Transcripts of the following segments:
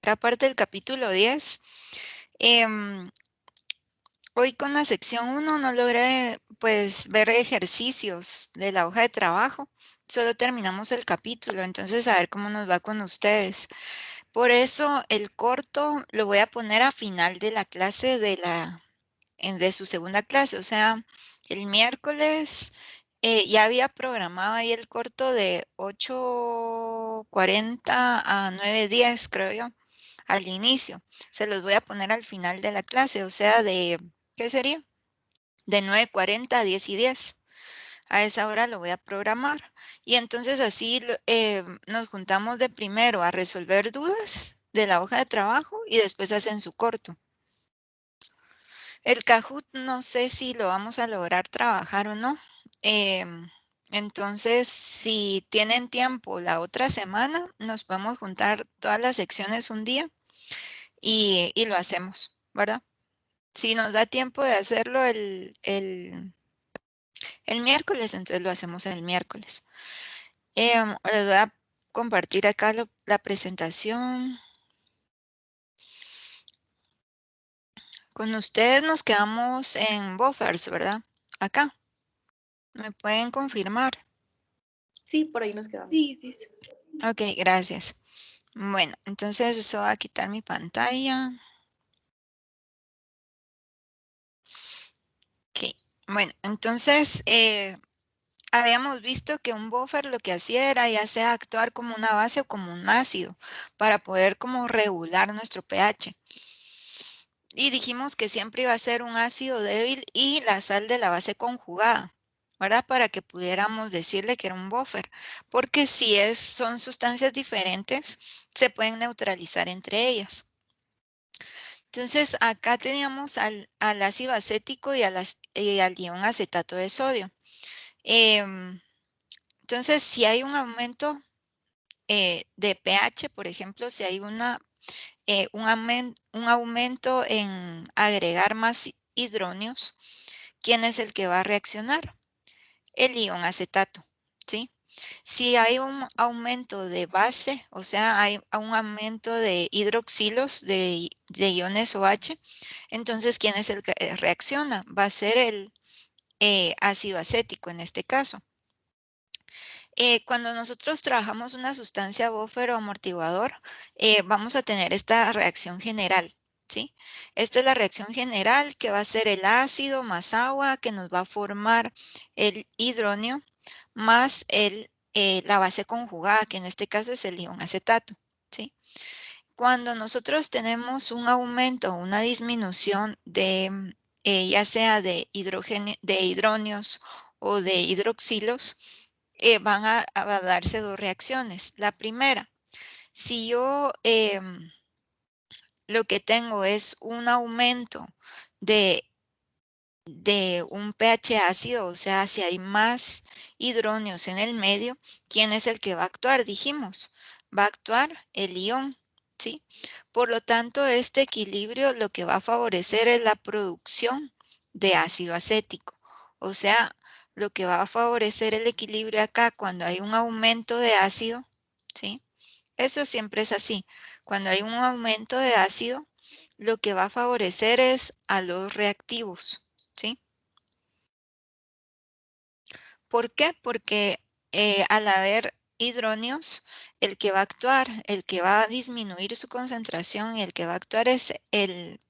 primera parte del capítulo 10. Hoy con la sección 1 no logré pues ver ejercicios de la hoja de trabajo, solo terminamos el capítulo, entonces a ver cómo nos va con ustedes. Por eso el corto lo voy a poner a final de la clase de su segunda clase, o sea, el miércoles ya había programado ahí el corto de 8:40 a 9:10, creo yo, al inicio. Se los voy a poner al final de la clase, o sea, ¿qué sería? De 9:40 a 10:10. A esa hora lo voy a programar. Y entonces así nos juntamos de primero a resolver dudas de la hoja de trabajo y después hacen su corto. El Kahoot no sé si lo vamos a lograr trabajar o no. Entonces, si tienen tiempo la otra semana, nos podemos juntar todas las secciones un día y lo hacemos, ¿verdad? Si nos da tiempo de hacerlo el miércoles, entonces lo hacemos el miércoles. Les voy a compartir acá la presentación. Con ustedes nos quedamos en buffers, ¿verdad? Acá. ¿Me pueden confirmar? Sí, por ahí nos quedamos. Sí. Ok, gracias. Bueno, entonces eso va a quitar mi pantalla. Ok, bueno, entonces habíamos visto que un buffer lo que hacía era ya sea actuar como una base o como un ácido para poder como regular nuestro pH. Y dijimos que siempre iba a ser un ácido débil y la sal de la base conjugada, ¿verdad? Para que pudiéramos decirle que era un buffer, porque si son sustancias diferentes, se pueden neutralizar entre ellas. Entonces, acá teníamos al ácido acético y al ion acetato de sodio. Entonces, si hay un aumento de pH, por ejemplo, si hay un aumento en agregar más hidronios, ¿quién es el que va a reaccionar? El ion acetato, ¿sí? Si hay un aumento de base, o sea, hay un aumento de hidroxilos de iones OH, entonces, ¿quién es el que reacciona? Va a ser el ácido acético en este caso. Cuando nosotros trabajamos una sustancia buffer o amortiguador, vamos a tener esta reacción general, ¿sí? Esta es la reacción general que va a ser el ácido más agua que nos va a formar el hidronio más la base conjugada, que en este caso es el ion acetato, ¿sí? Cuando nosotros tenemos un aumento o una disminución de ya sea de hidronios o de hidroxilos, van a darse dos reacciones. La primera, si yo lo que tengo es un aumento de un pH ácido, o sea, si hay más hidronios en el medio, ¿quién es el que va a actuar? Dijimos, va a actuar el ion, ¿sí? Por lo tanto, este equilibrio lo que va a favorecer es la producción de ácido acético. O sea, lo que va a favorecer el equilibrio acá cuando hay un aumento de ácido, ¿sí? Eso siempre es así. Cuando hay un aumento de ácido, lo que va a favorecer es a los reactivos, ¿sí? ¿Por qué? Porque al haber hidronios, el que va a actuar, el que va a disminuir su concentración y el que va a actuar es el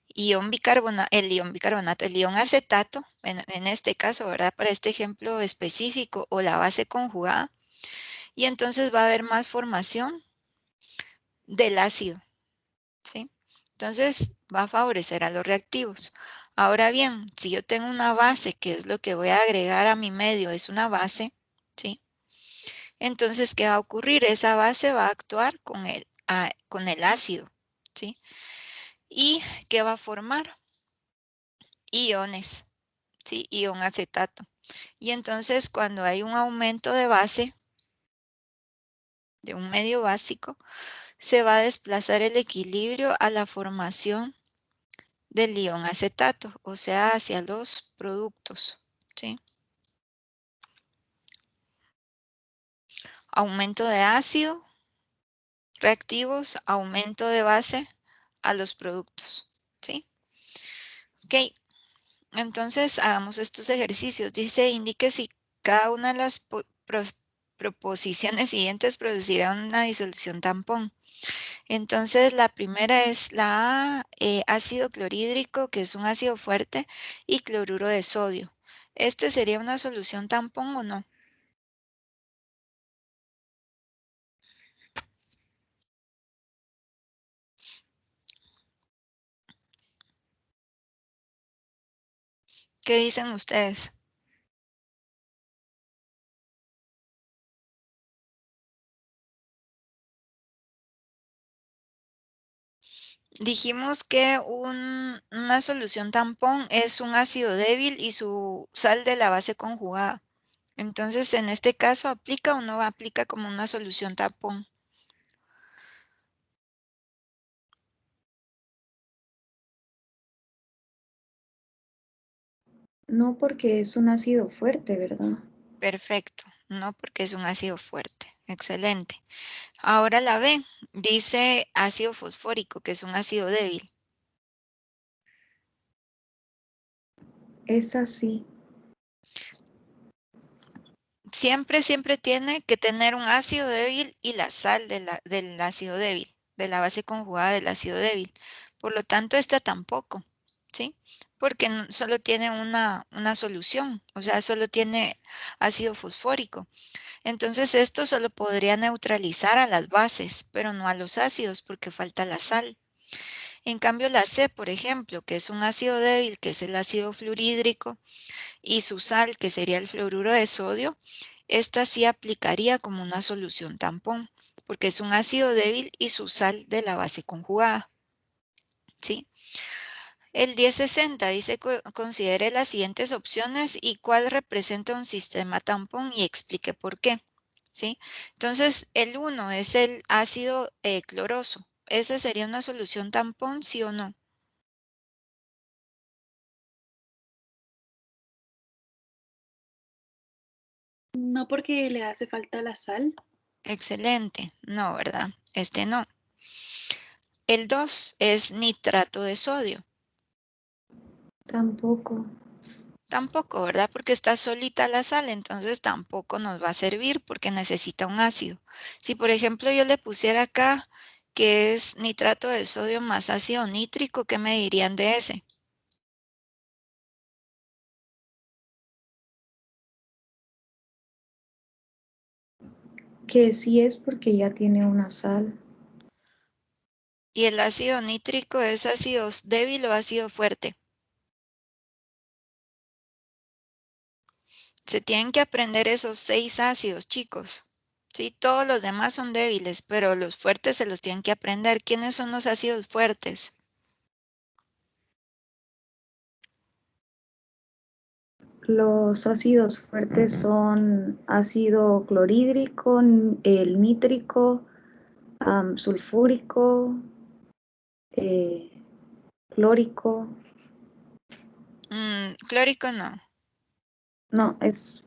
ion bicarbonato, el ion acetato, en este caso, ¿verdad? Para este ejemplo específico, o la base conjugada, y entonces va a haber más formación del ácido, ¿sí? Entonces va a favorecer a los reactivos. Ahora bien, si yo tengo una base, que es lo que voy a agregar a mi medio, es una base, ¿sí? Entonces, ¿qué va a ocurrir? Esa base va a actuar con el ácido, ¿sí? ¿Y qué va a formar? Iones, ¿sí? Ion acetato. Y entonces, cuando hay un aumento de base, de un medio básico, se va a desplazar el equilibrio a la formación del ion acetato, o sea, hacia los productos, ¿sí? Aumento de ácido, reactivos, aumento de base a los productos, ¿sí? Ok, entonces hagamos estos ejercicios. Dice, indique si cada una de las proposiciones siguientes producirá una disolución tampón. Entonces, la primera es la A, ácido clorhídrico, que es un ácido fuerte, y cloruro de sodio. ¿Este sería una solución tampón o no? ¿Qué dicen ustedes? Dijimos que una solución tampón es un ácido débil y su sal de la base conjugada. Entonces, en este caso, ¿aplica o no aplica como una solución tampón? No, porque es un ácido fuerte, ¿verdad? Perfecto, no porque es un ácido fuerte. Excelente. Ahora la B, dice ácido fosfórico, que es un ácido débil. Es así. Siempre tiene que tener un ácido débil y la sal del ácido débil, de la base conjugada del ácido débil. Por lo tanto, esta tampoco, ¿sí? Porque solo tiene una solución, o sea, solo tiene ácido fosfórico. Entonces, esto solo podría neutralizar a las bases, pero no a los ácidos, porque falta la sal. En cambio, la C, por ejemplo, que es un ácido débil, que es el ácido fluorhídrico, y su sal, que sería el fluoruro de sodio, esta sí aplicaría como una solución tampón, porque es un ácido débil y su sal de la base conjugada, ¿sí? El 1060 dice considere las siguientes opciones y cuál representa un sistema tampón y explique por qué, ¿sí? Entonces, el 1 es el ácido cloroso. ¿Esa sería una solución tampón, sí o no? No, porque le hace falta la sal. Excelente. No, ¿verdad? Este no. El 2 es nitrato de sodio. Tampoco. Tampoco, ¿verdad? Porque está solita la sal, entonces tampoco nos va a servir porque necesita un ácido. Si por ejemplo yo le pusiera acá que es nitrato de sodio más ácido nítrico, ¿qué me dirían de ese? Que sí es porque ya tiene una sal. ¿Y el ácido nítrico es ácido débil o ácido fuerte? Se tienen que aprender esos 6 ácidos, chicos. Sí, todos los demás son débiles, pero los fuertes se los tienen que aprender. ¿Quiénes son los ácidos fuertes? Los ácidos fuertes son ácido clorhídrico, el nítrico, sulfúrico, eh, clórico. Clórico no. No,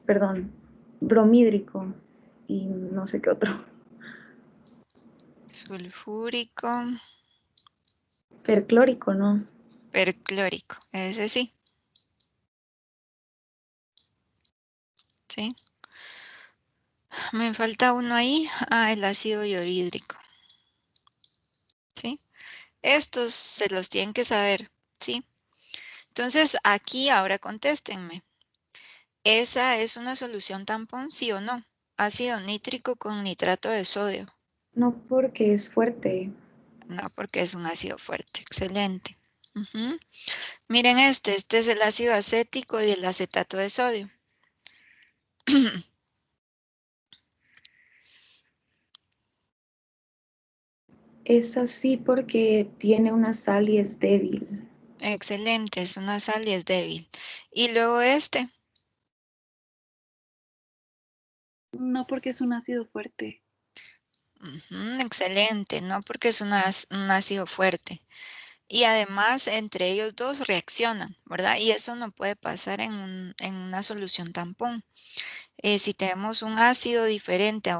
perdón, bromídrico y no sé qué otro. Sulfúrico, Perclórico, ¿no? perclórico. Ese sí. ¿Sí? Me falta uno ahí. Ah, el ácido clorhídrico. ¿Sí? Estos se los tienen que saber. ¿Sí? Entonces, aquí ahora contéstenme. ¿Esa es una solución tampón, sí o no? Ácido nítrico con nitrato de sodio. No porque es fuerte. No, porque es un ácido fuerte. Excelente. Ujú. Miren este es el ácido acético y el acetato de sodio. Es así porque tiene una sal y es débil. Excelente, es una sal y es débil. Y luego este. No, porque es un ácido fuerte. Ujú, excelente, ¿no? Porque es un ácido fuerte. Y además, entre ellos dos reaccionan, ¿verdad? Y eso no puede pasar en una solución tampón. si tenemos un ácido diferente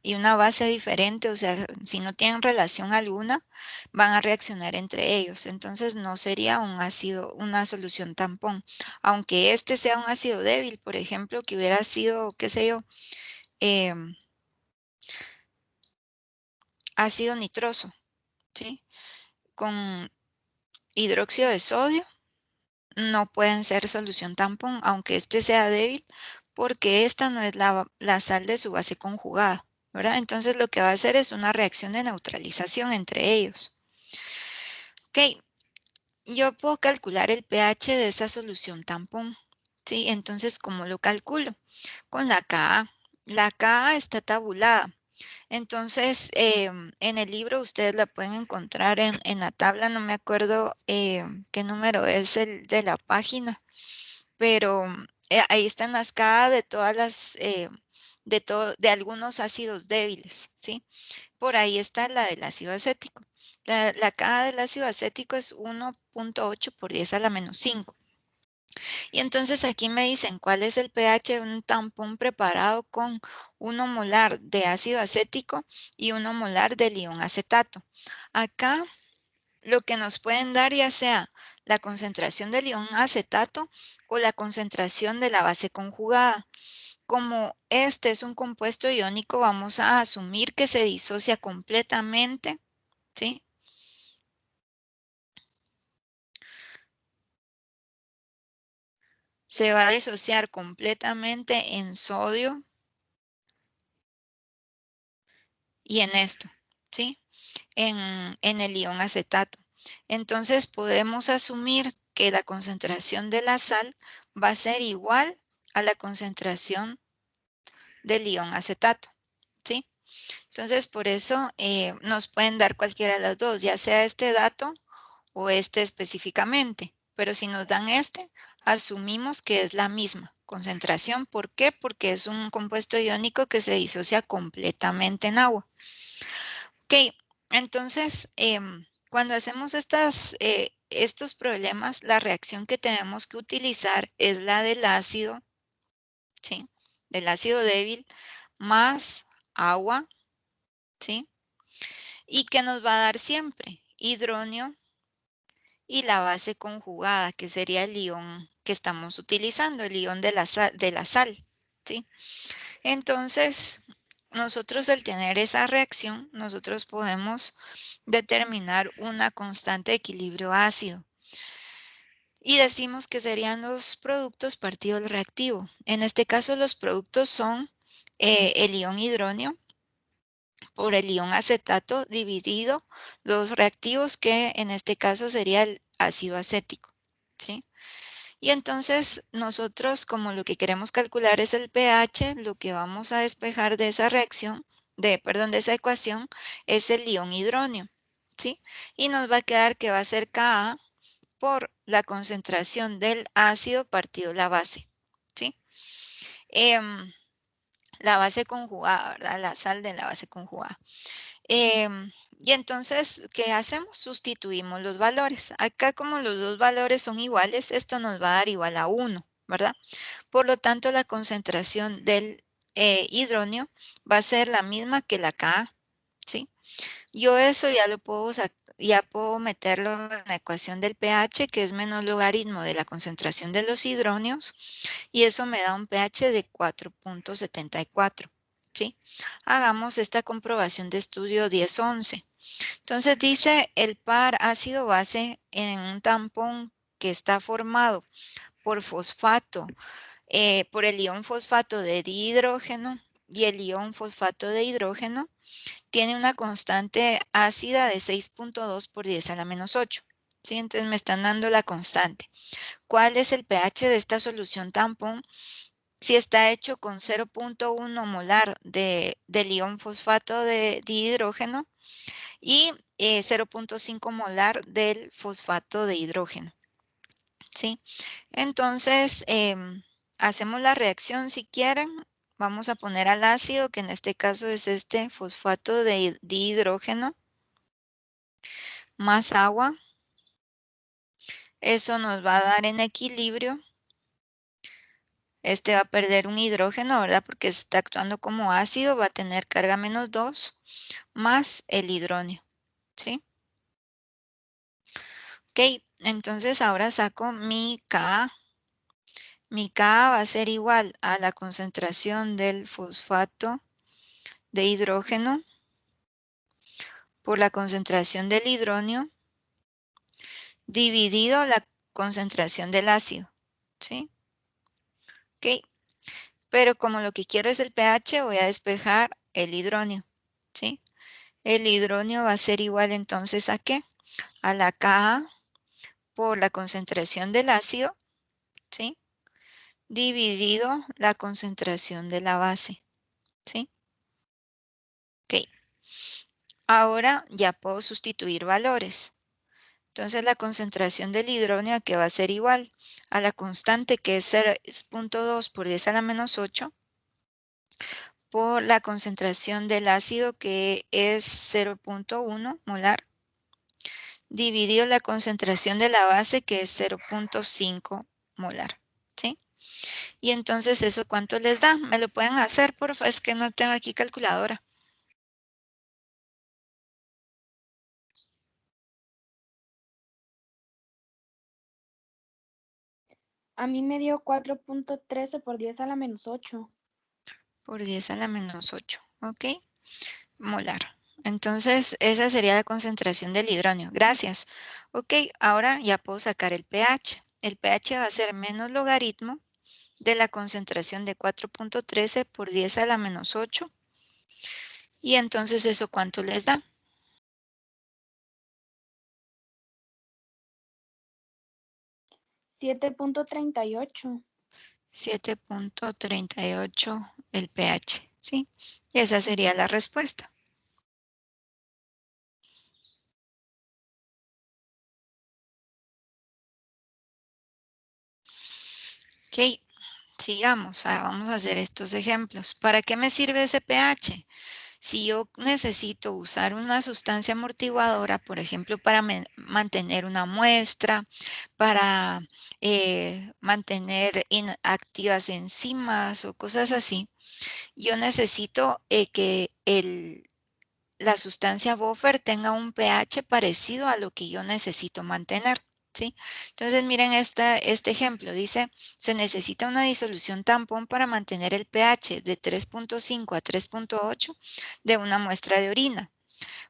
y una base diferente, o sea, si no tienen relación alguna, van a reaccionar entre ellos. Entonces no sería un ácido, una solución tampón. Aunque este sea un ácido débil, por ejemplo, que hubiera sido, qué sé yo, ácido nitroso, ¿sí? Con hidróxido de sodio, no pueden ser solución tampón, aunque este sea débil, porque esta no es la sal de su base conjugada, ¿verdad? Entonces lo que va a hacer es una reacción de neutralización entre ellos. Ok, yo puedo calcular el pH de esa solución tampón, ¿sí? Entonces, ¿cómo lo calculo? Con la Ka. La Ka está tabulada. Entonces, en el libro ustedes la pueden encontrar en la tabla, no me acuerdo qué número es el de la página, pero ahí están las Ka de todas las, de algunos ácidos débiles, ¿sí? Por ahí está la del ácido acético. La Ka del ácido acético es 1.8 por 10 a la menos 5. Y entonces aquí me dicen cuál es el pH de un tampón preparado con 1 molar de ácido acético y 1 molar de ion acetato. Acá lo que nos pueden dar ya sea la concentración del ion acetato o la concentración de la base conjugada. Como este es un compuesto iónico, vamos a asumir que se disocia completamente, ¿sí? Se va a disociar completamente en sodio y en esto, ¿sí? En el ion acetato. Entonces podemos asumir que la concentración de la sal va a ser igual a la concentración del ion acetato, ¿sí? Entonces por eso nos pueden dar cualquiera de las dos, ya sea este dato o este específicamente. Pero si nos dan este, asumimos que es la misma concentración. ¿Por qué? Porque es un compuesto iónico que se disocia completamente en agua. Ok, entonces, cuando hacemos estos problemas, la reacción que tenemos que utilizar es la del ácido, ¿sí? Del ácido débil más agua, ¿sí? Y que nos va a dar siempre hidróneo y la base conjugada, que sería el ion que estamos utilizando, el ion de la sal, ¿sí? Entonces, nosotros al tener esa reacción, nosotros podemos determinar una constante de equilibrio ácido. Y decimos que serían los productos partido el reactivo. En este caso, los productos son el ion hidróneo por el ion acetato dividido los reactivos, que en este caso sería el ácido acético, ¿sí? Y entonces nosotros, como lo que queremos calcular es el pH, lo que vamos a despejar de esa reacción, perdón, de esa ecuación, es el ion hidróneo, ¿sí? Y nos va a quedar que va a ser Ka por la concentración del ácido partido la base, ¿sí? La base conjugada, ¿verdad? La sal de la base conjugada. Y entonces, ¿qué hacemos? Sustituimos los valores. Acá, como los dos valores son iguales, esto nos va a dar igual a 1, ¿verdad? Por lo tanto, la concentración del hidróneo va a ser la misma que la Ka, ¿sí? Yo eso ya puedo meterlo en la ecuación del pH, que es menos logaritmo de la concentración de los hidróneos, y eso me da un pH de 4.74, ¿sí? Hagamos esta comprobación de estudio 1011. Entonces dice el par ácido-base en un tampón que está formado por fosfato, por el ion fosfato de dihidrógeno y el ion fosfato de hidrógeno, tiene una constante ácida de 6.2 por 10 a la menos 8. ¿Sí? Entonces me están dando la constante. ¿Cuál es el pH de esta solución tampón? Si está hecho con 0.1 molar del ion fosfato de dihidrógeno y 0.5 molar del fosfato de hidrógeno, ¿sí? Entonces, hacemos la reacción si quieren. Vamos a poner al ácido, que en este caso es este fosfato de dihidrógeno, más agua. Eso nos va a dar en equilibrio Este va a perder un hidrógeno, ¿verdad? Porque está actuando como ácido, va a tener carga -2 más el hidróneo, ¿sí? Ok, entonces ahora saco mi Ka. Mi Ka va a ser igual a la concentración del fosfato de hidrógeno por la concentración del hidróneo dividido la concentración del ácido, ¿sí? Ok, pero como lo que quiero es el pH, voy a despejar el hidróneo, ¿sí? El hidróneo va a ser igual entonces ¿a qué? A la Ka por la concentración del ácido, ¿sí? Dividido la concentración de la base, ¿sí? Ok, ahora ya puedo sustituir valores. Entonces la concentración del hidróneo que va a ser igual a la constante que es 0.2 por 10 a la menos 8 por la concentración del ácido que es 0.1 molar dividido la concentración de la base que es 0.5 molar, ¿sí? Y entonces eso ¿cuánto les da? ¿Me lo pueden hacer, por favor? Es que no tengo aquí calculadora. A mí me dio 4.13 por 10 a la menos 8. Por 10 a la menos 8, ¿ok? Molar. Entonces, esa sería la concentración del hidróneo. Gracias. Ok, ahora ya puedo sacar el pH. El pH va a ser menos logaritmo de la concentración de 4.13 por 10 a la menos 8. Y entonces, ¿eso cuánto les da? 7.38. 7.38 el pH, ¿sí? Y esa sería la respuesta. Ok, sigamos. Vamos a hacer estos ejemplos. ¿Para qué me sirve ese pH? Si yo necesito usar una sustancia amortiguadora, por ejemplo, para mantener una muestra, para mantener inactivas enzimas o cosas así, yo necesito que la sustancia buffer tenga un pH parecido a lo que yo necesito mantener, ¿sí? Entonces miren este ejemplo, dice, se necesita una disolución tampón para mantener el pH de 3.5 a 3.8 de una muestra de orina.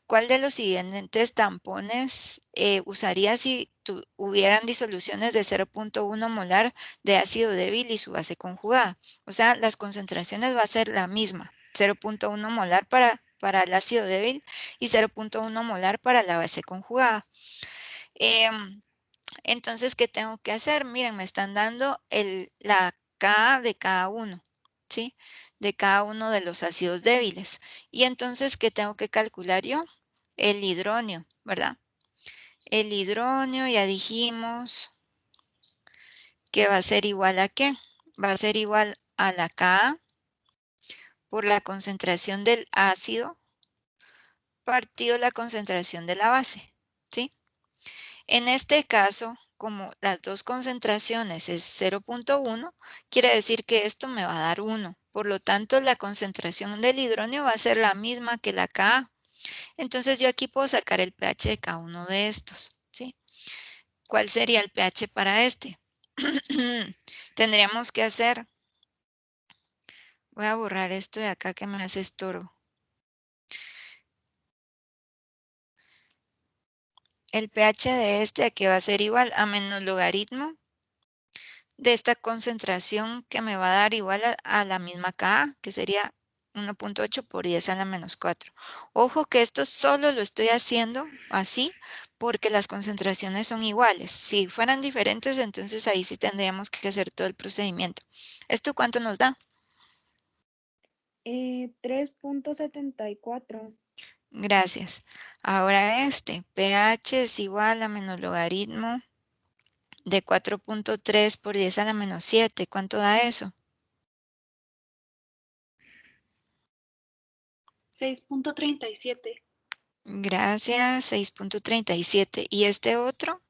¿Cuál de los siguientes tampones usaría si hubieran disoluciones de 0.1 molar de ácido débil y su base conjugada? O sea, las concentraciones va a ser la misma, 0.1 molar para el ácido débil y 0.1 molar para la base conjugada. Entonces, ¿qué tengo que hacer? Miren, me están dando la K de cada uno, ¿sí? De cada uno de los ácidos débiles. Y entonces, ¿qué tengo que calcular yo? El hidróneo, ¿verdad? El hidróneo ya dijimos que va a ser igual ¿a qué? Va a ser igual a la Ka por la concentración del ácido partido la concentración de la base, ¿sí? En este caso, como las dos concentraciones es 0.1, quiere decir que esto me va a dar 1. Por lo tanto, la concentración del hidróneo va a ser la misma que la Ka. Entonces, yo aquí puedo sacar el pH de cada uno de estos, ¿sí? ¿Cuál sería el pH para este? Tendríamos que hacer, voy a borrar esto de acá que me hace estorbo. El pH de este aquí va a ser igual a menos logaritmo de esta concentración que me va a dar igual a la misma Ka, que sería 1.8 por 10 a la menos 4. Ojo que esto solo lo estoy haciendo así porque las concentraciones son iguales. Si fueran diferentes, entonces ahí sí tendríamos que hacer todo el procedimiento. ¿Esto cuánto nos da? 3.74. Gracias. Ahora este, pH es igual a menos logaritmo de 4.3 por 10 a la menos 7. ¿Cuánto da eso? 6.37. Gracias, 6.37. ¿Y este otro?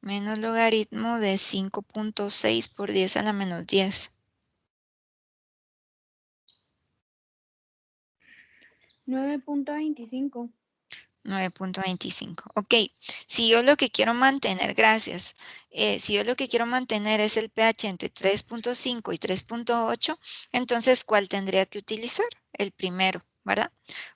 menos logaritmo de 5.6 por 10 a la menos 10. 9.25. 9.25. Ok, si yo lo que quiero mantener, gracias, si yo lo que quiero mantener es el pH entre 3.5 y 3.8, entonces ¿cuál tendría que utilizar? El primero, ¿verdad?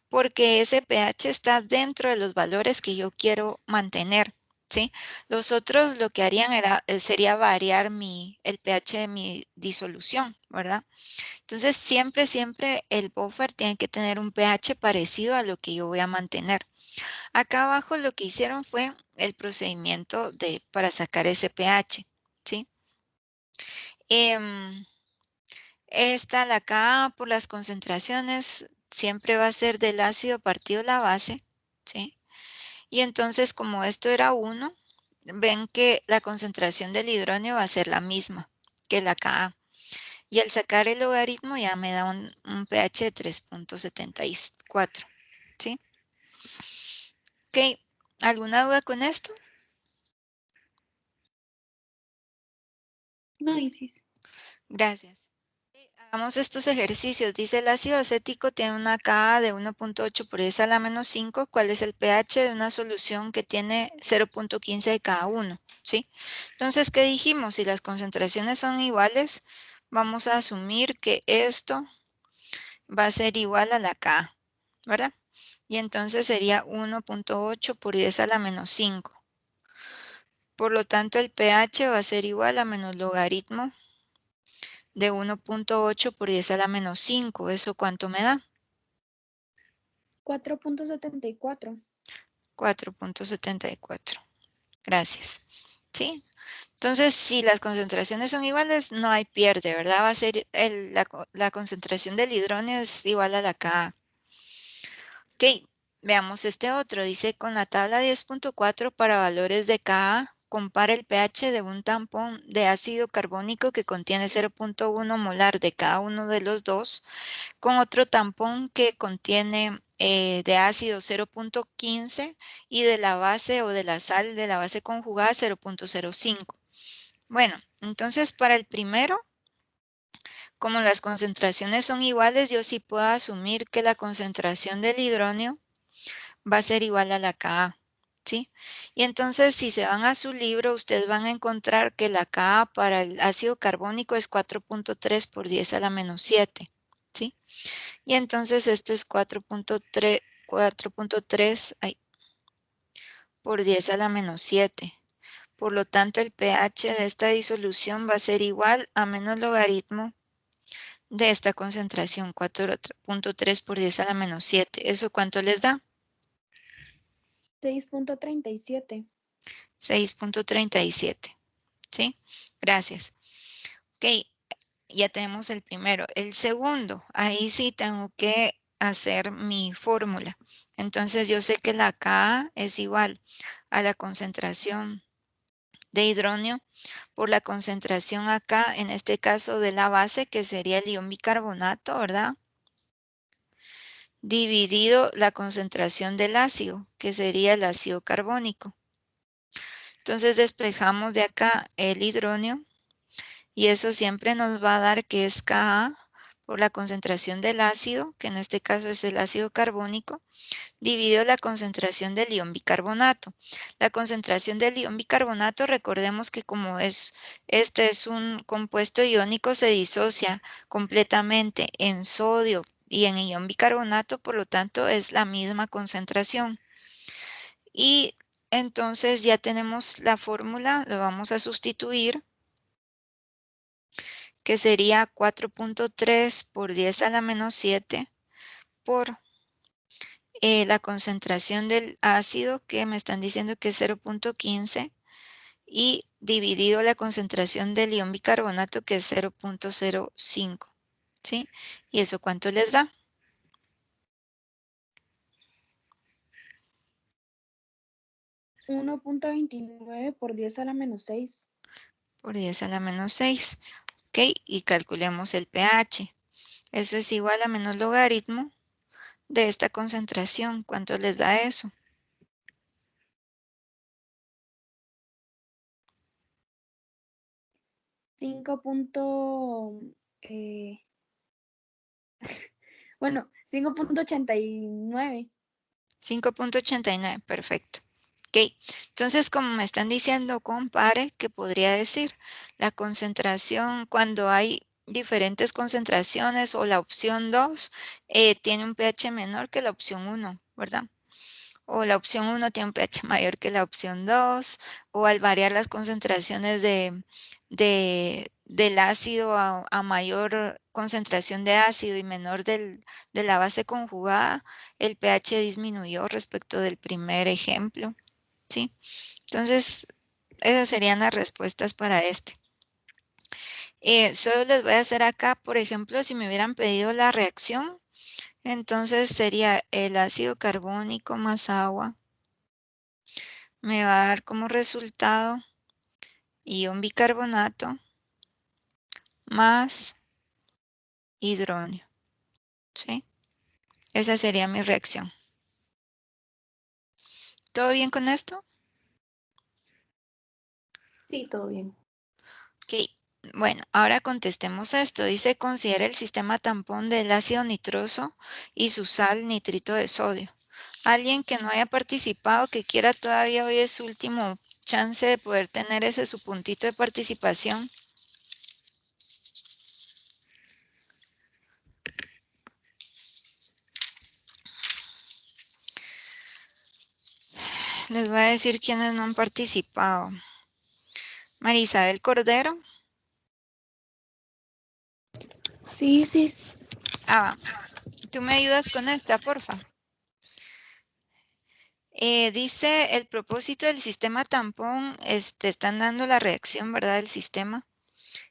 Porque ese pH está dentro de los valores que yo quiero mantener, ¿sí? Los otros lo que harían sería variar el pH de mi disolución, ¿verdad? Entonces siempre el buffer tiene que tener un pH parecido a lo que yo voy a mantener. Acá abajo lo que hicieron fue el procedimiento para sacar ese pH, ¿sí? La Ka por las concentraciones siempre va a ser del ácido partido la base, ¿sí? Y entonces como esto era 1, ven que la concentración del hidrógeno va a ser la misma que la Ka. Y al sacar el logaritmo ya me da un pH de 3.74, ¿sí? Ok, ¿alguna duda con esto? No, Isis. Gracias. Hagamos estos ejercicios. Dice el ácido acético tiene una Ka de 1.8 por 10 a la menos 5. ¿Cuál es el pH de una solución que tiene 0.15 de cada uno? ¿Sí? Entonces, ¿qué dijimos? Si las concentraciones son iguales, vamos a asumir que esto va a ser igual a la Ka, ¿verdad? Y entonces sería 1.8 por 10 a la menos 5. Por lo tanto, el pH va a ser igual a menos logaritmo de 1.8 por 10 a la menos 5. ¿Eso cuánto me da? 4.74. 4.74. Gracias. ¿Sí? Entonces, si las concentraciones son iguales, no hay pierde, ¿verdad? Va a ser la concentración del hidrógeno es igual a la Ka. Ok, veamos este otro. Dice, con la tabla 10.4 para valores de Ka, compara el pH de un tampón de ácido carbónico que contiene 0.1 molar de cada uno de los dos con otro tampón que contiene de ácido 0.15 y de la base o de la sal de la base conjugada 0.05. Bueno, entonces para el primero, como las concentraciones son iguales, yo sí puedo asumir que la concentración del hidrógeno va a ser igual a la Ka, ¿sí? Y entonces si se van a su libro, ustedes van a encontrar que la Ka para el ácido carbónico es 4.3 por 10 a la menos 7, ¿sí? Y entonces esto es 4.3 por 10 a la menos 7. Por lo tanto, el pH de esta disolución va a ser igual a menos logaritmo de esta concentración, 4.3 por 10 a la menos 7. ¿Eso cuánto les da? 6.37. 6.37. ¿Sí? Gracias. Ok, ya tenemos el primero. El segundo, ahí sí tengo que hacer mi fórmula. Entonces yo sé que la Ka es igual a la concentración de hidrógeno por la concentración acá, en este caso de la base, que sería el ion bicarbonato, ¿verdad? Dividido la concentración del ácido, que sería el ácido carbónico. Entonces despejamos de acá el hidrógeno y eso siempre nos va a dar que es Ka por la concentración del ácido, que en este caso es el ácido carbónico, dividido la concentración del ion bicarbonato. La concentración del ion bicarbonato, recordemos que como este es un compuesto iónico, se disocia completamente en sodio y en ion bicarbonato, por lo tanto es la misma concentración. Y entonces ya tenemos la fórmula, lo vamos a sustituir, que sería 4.3 por 10 a la menos 7 por la concentración del ácido, que me están diciendo que es 0.15, y dividido la concentración del ion bicarbonato, que es 0.05. ¿Sí? ¿Y eso cuánto les da? 1.29 por 10 a la menos 6. Por 10 a la menos 6. Ok, y calculemos el pH. Eso es igual a menos logaritmo de esta concentración. ¿Cuánto les da eso? Bueno, 5.89. 5.89, perfecto. Ok, entonces como me están diciendo, compare, ¿qué podría decir? La concentración, cuando hay diferentes concentraciones o la opción 2 tiene un pH menor que la opción 1, ¿verdad? O la opción 1 tiene un pH mayor que la opción 2, o al variar las concentraciones del ácido a mayor concentración de ácido y menor de la base conjugada, el pH disminuyó respecto del primer ejemplo, ¿sí? Entonces, esas serían las respuestas para este. Solo les voy a hacer acá, por ejemplo, si me hubieran pedido la reacción, entonces sería el ácido carbónico más agua. Me va a dar como resultado ion bicarbonato más hidróneo, ¿sí? Esa sería mi reacción. ¿Todo bien con esto? Sí, todo bien. Ok, bueno, ahora contestemos esto. Dice, considera el sistema tampón del ácido nitroso y su sal nitrito de sodio. Alguien que no haya participado, que quiera todavía, hoy es su último chance de poder tener ese su puntito de participación. Les voy a decir quiénes no han participado. Marisabel Cordero. Sí, sí. Ah, ¿tú me ayudas con esta, porfa? Dice el propósito del sistema tampón, están dando la reacción, ¿verdad? Del sistema,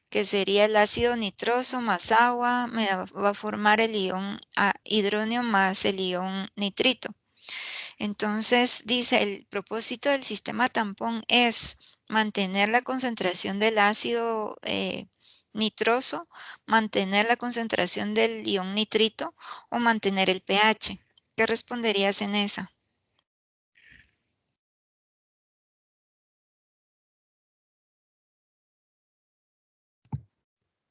que sería el ácido nitroso más agua, va a formar el ion hidróneo más el ion nitrito. Entonces, dice, el propósito del sistema tampón es mantener la concentración del ácido nitroso, mantener la concentración del ion nitrito o mantener el pH. ¿Qué responderías en esa?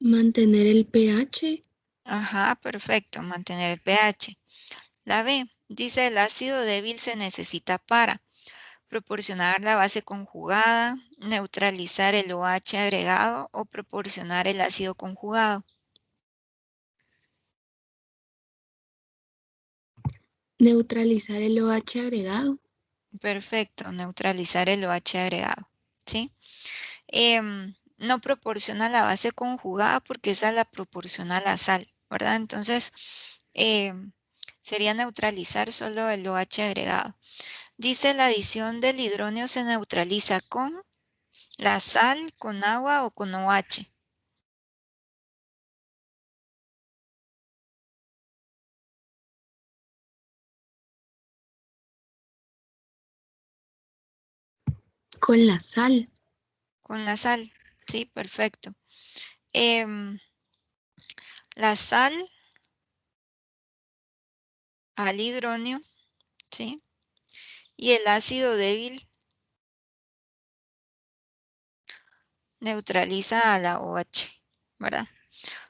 Mantener el pH. Ajá, perfecto, mantener el pH. La B, dice el ácido débil se necesita para proporcionar la base conjugada, neutralizar el OH agregado o proporcionar el ácido conjugado. Neutralizar el OH agregado. Perfecto, neutralizar el OH agregado, ¿sí? No proporciona la base conjugada porque esa la proporciona la sal, ¿verdad? Entonces, sería neutralizar solo el OH agregado. Dice la adición del hidróneo se neutraliza con la sal, con agua o con OH. Con la sal. Con la sal, sí, perfecto. La sal al hidróneo, ¿sí? Y el ácido débil neutraliza a la OH, ¿verdad?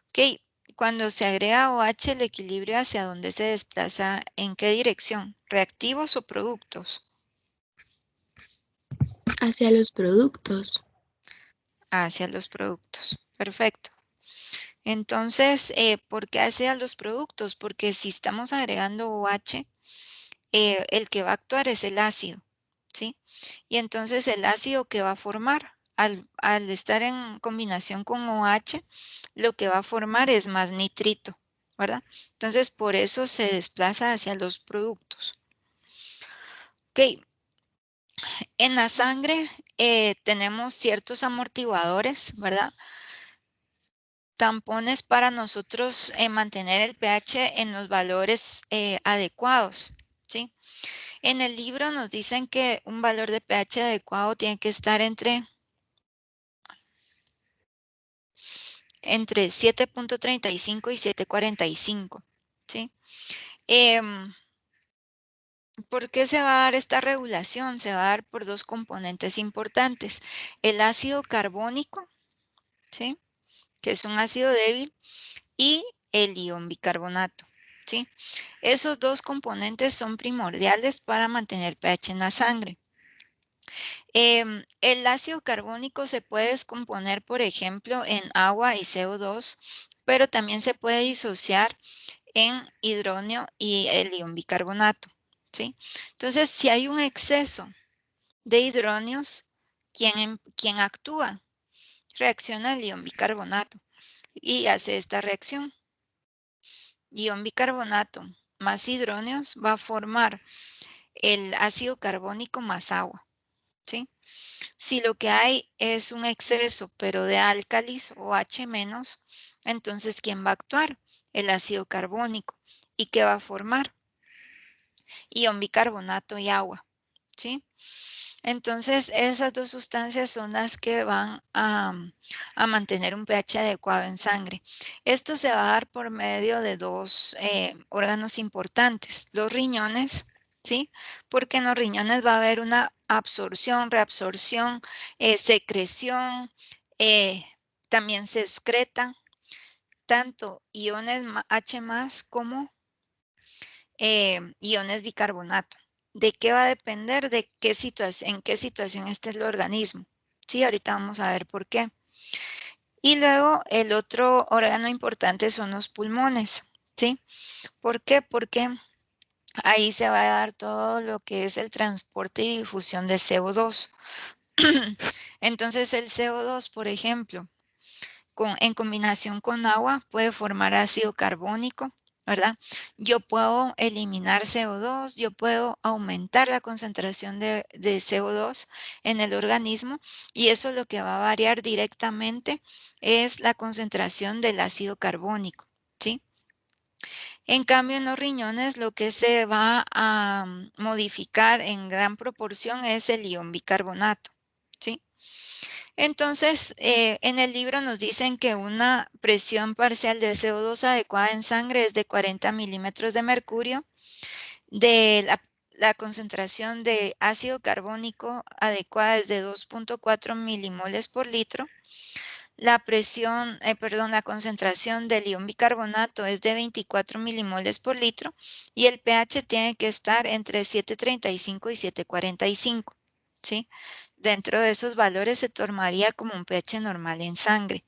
Ok, cuando se agrega OH, el equilibrio hacia dónde se desplaza, ¿en qué dirección? ¿Reactivos o productos? Hacia los productos. Hacia los productos, perfecto. Entonces, ¿por qué hacia los productos? Porque si estamos agregando OH, el que va a actuar es el ácido, ¿sí? Y entonces el ácido que va a formar, al estar en combinación con OH, lo que va a formar es más nitrito, ¿verdad? Entonces, por eso se desplaza hacia los productos. Ok, en la sangre tenemos ciertos amortiguadores, ¿verdad? Tampones para nosotros mantener el pH en los valores adecuados, ¿sí? En el libro nos dicen que un valor de pH adecuado tiene que estar entre 7.35 y 7.45, ¿sí? ¿Por qué se va a dar esta regulación? Se va a dar por dos componentes importantes. El ácido carbónico, ¿sí? Que es un ácido débil, y el ion bicarbonato, ¿sí? Esos dos componentes son primordiales para mantener pH en la sangre. El ácido carbónico se puede descomponer, por ejemplo, en agua y CO2, pero también se puede disociar en hidróneo y el ion bicarbonato, ¿sí? Entonces, si hay un exceso de hidróneos, ¿quién actúa? Reacciona el ion bicarbonato y hace esta reacción. Ion bicarbonato más hidróneos va a formar el ácido carbónico más agua, ¿sí? Si lo que hay es un exceso, pero de álcalis o H-, entonces ¿quién va a actuar? El ácido carbónico. ¿Y qué va a formar? Ion bicarbonato y agua, ¿sí? Entonces, esas dos sustancias son las que van a mantener un pH adecuado en sangre. Esto se va a dar por medio de dos órganos importantes, los riñones, ¿sí? Porque en los riñones va a haber una absorción, reabsorción, secreción, también se excreta tanto iones H+ como iones bicarbonato. ¿De qué va a depender? De qué situación, en qué situación esté el organismo. Sí, ahorita vamos a ver por qué. Y luego el otro órgano importante son los pulmones, ¿sí? ¿Por qué? Porque ahí se va a dar todo lo que es el transporte y difusión de CO2. Entonces el CO2, por ejemplo, en combinación con agua puede formar ácido carbónico, ¿verdad? Yo puedo eliminar CO2, yo puedo aumentar la concentración de CO2 en el organismo, y eso lo que va a variar directamente es la concentración del ácido carbónico, ¿sí? En cambio, en los riñones lo que se va a modificar en gran proporción es el ion bicarbonato, ¿sí? Entonces, en el libro nos dicen que una presión parcial de CO2 adecuada en sangre es de 40 milímetros de mercurio, de la concentración de ácido carbónico adecuada es de 2.4 milimoles por litro, la concentración del ion bicarbonato es de 24 milimoles por litro, y el pH tiene que estar entre 7.35 y 7.45, ¿sí? Dentro de esos valores se tomaría como un pH normal en sangre.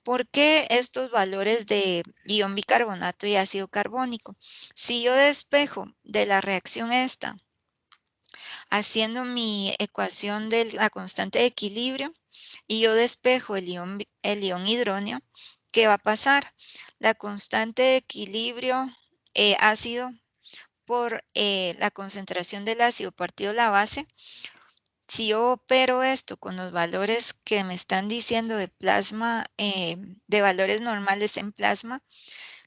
¿Por qué estos valores de ion bicarbonato y ácido carbónico? Si yo despejo de la reacción esta, haciendo mi ecuación de la constante de equilibrio, y yo despejo el ion hidróneo, ¿qué va a pasar? La constante de equilibrio ácido por la concentración del ácido partido la base. Si yo opero esto con los valores que me están diciendo de plasma, de valores normales en plasma,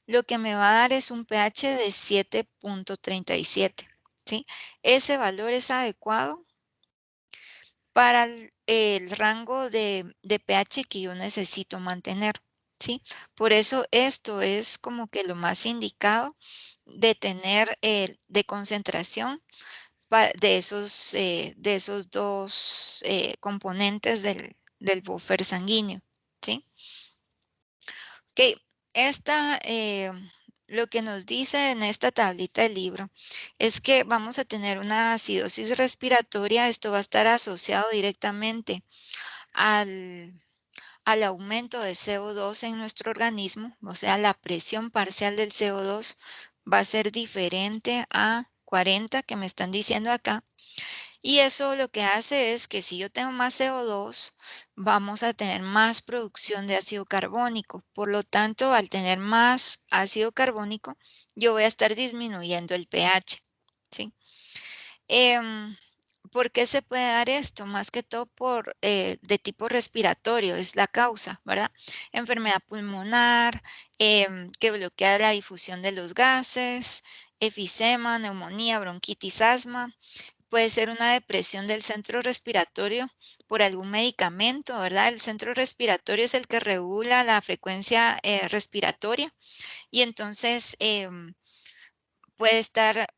lo que me va a dar es un pH de 7.37, ¿sí? Ese valor es adecuado para el rango de pH que yo necesito mantener, ¿sí? Por eso esto es como que lo más indicado de tener de concentración de esos dos componentes del buffer sanguíneo, ¿sí? Ok, lo que nos dice en esta tablita del libro es que vamos a tener una acidosis respiratoria. Esto va a estar asociado directamente al aumento de CO2 en nuestro organismo, o sea, la presión parcial del CO2 va a ser diferente a 40 que me están diciendo acá. Y eso lo que hace es que si yo tengo más CO2, vamos a tener más producción de ácido carbónico. Por lo tanto, al tener más ácido carbónico, yo voy a estar disminuyendo el pH, ¿sí? ¿Por qué se puede dar esto? Más que todo de tipo respiratorio, es la causa, ¿verdad? Enfermedad pulmonar, que bloquea la difusión de los gases, efisema, neumonía, bronquitis, asma. Puede ser una depresión del centro respiratorio por algún medicamento, ¿verdad? El centro respiratorio es el que regula la frecuencia respiratoria, y entonces puede estar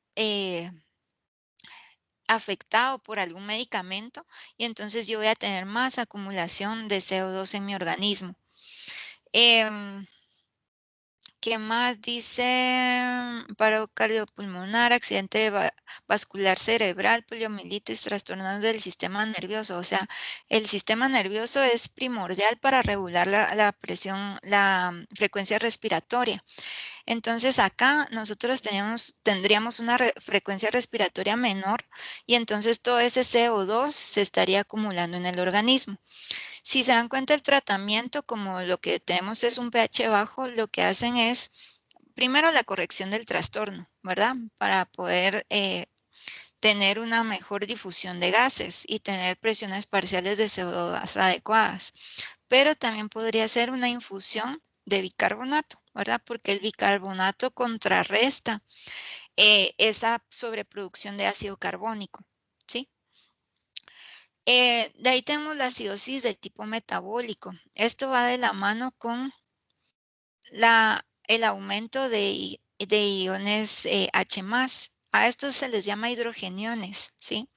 afectado por algún medicamento y entonces yo voy a tener más acumulación de CO2 en mi organismo. ¿Qué más dice? Paro cardiopulmonar, accidente vascular cerebral, poliomielitis, trastornos del sistema nervioso. O sea, el sistema nervioso es primordial para regular la presión, la frecuencia respiratoria. Entonces acá nosotros tendríamos una frecuencia respiratoria menor y entonces todo ese CO2 se estaría acumulando en el organismo. Si se dan cuenta, el tratamiento, como lo que tenemos es un pH bajo, lo que hacen es, primero, la corrección del trastorno, ¿verdad? Para poder tener una mejor difusión de gases y tener presiones parciales de CO2 adecuadas. Pero también podría ser una infusión de bicarbonato, ¿verdad? Porque el bicarbonato contrarresta esa sobreproducción de ácido carbónico, ¿sí? De ahí tenemos la acidosis del tipo metabólico. Esto va de la mano con el aumento de iones H+. A estos se les llama hidrogeniones, ¿sí?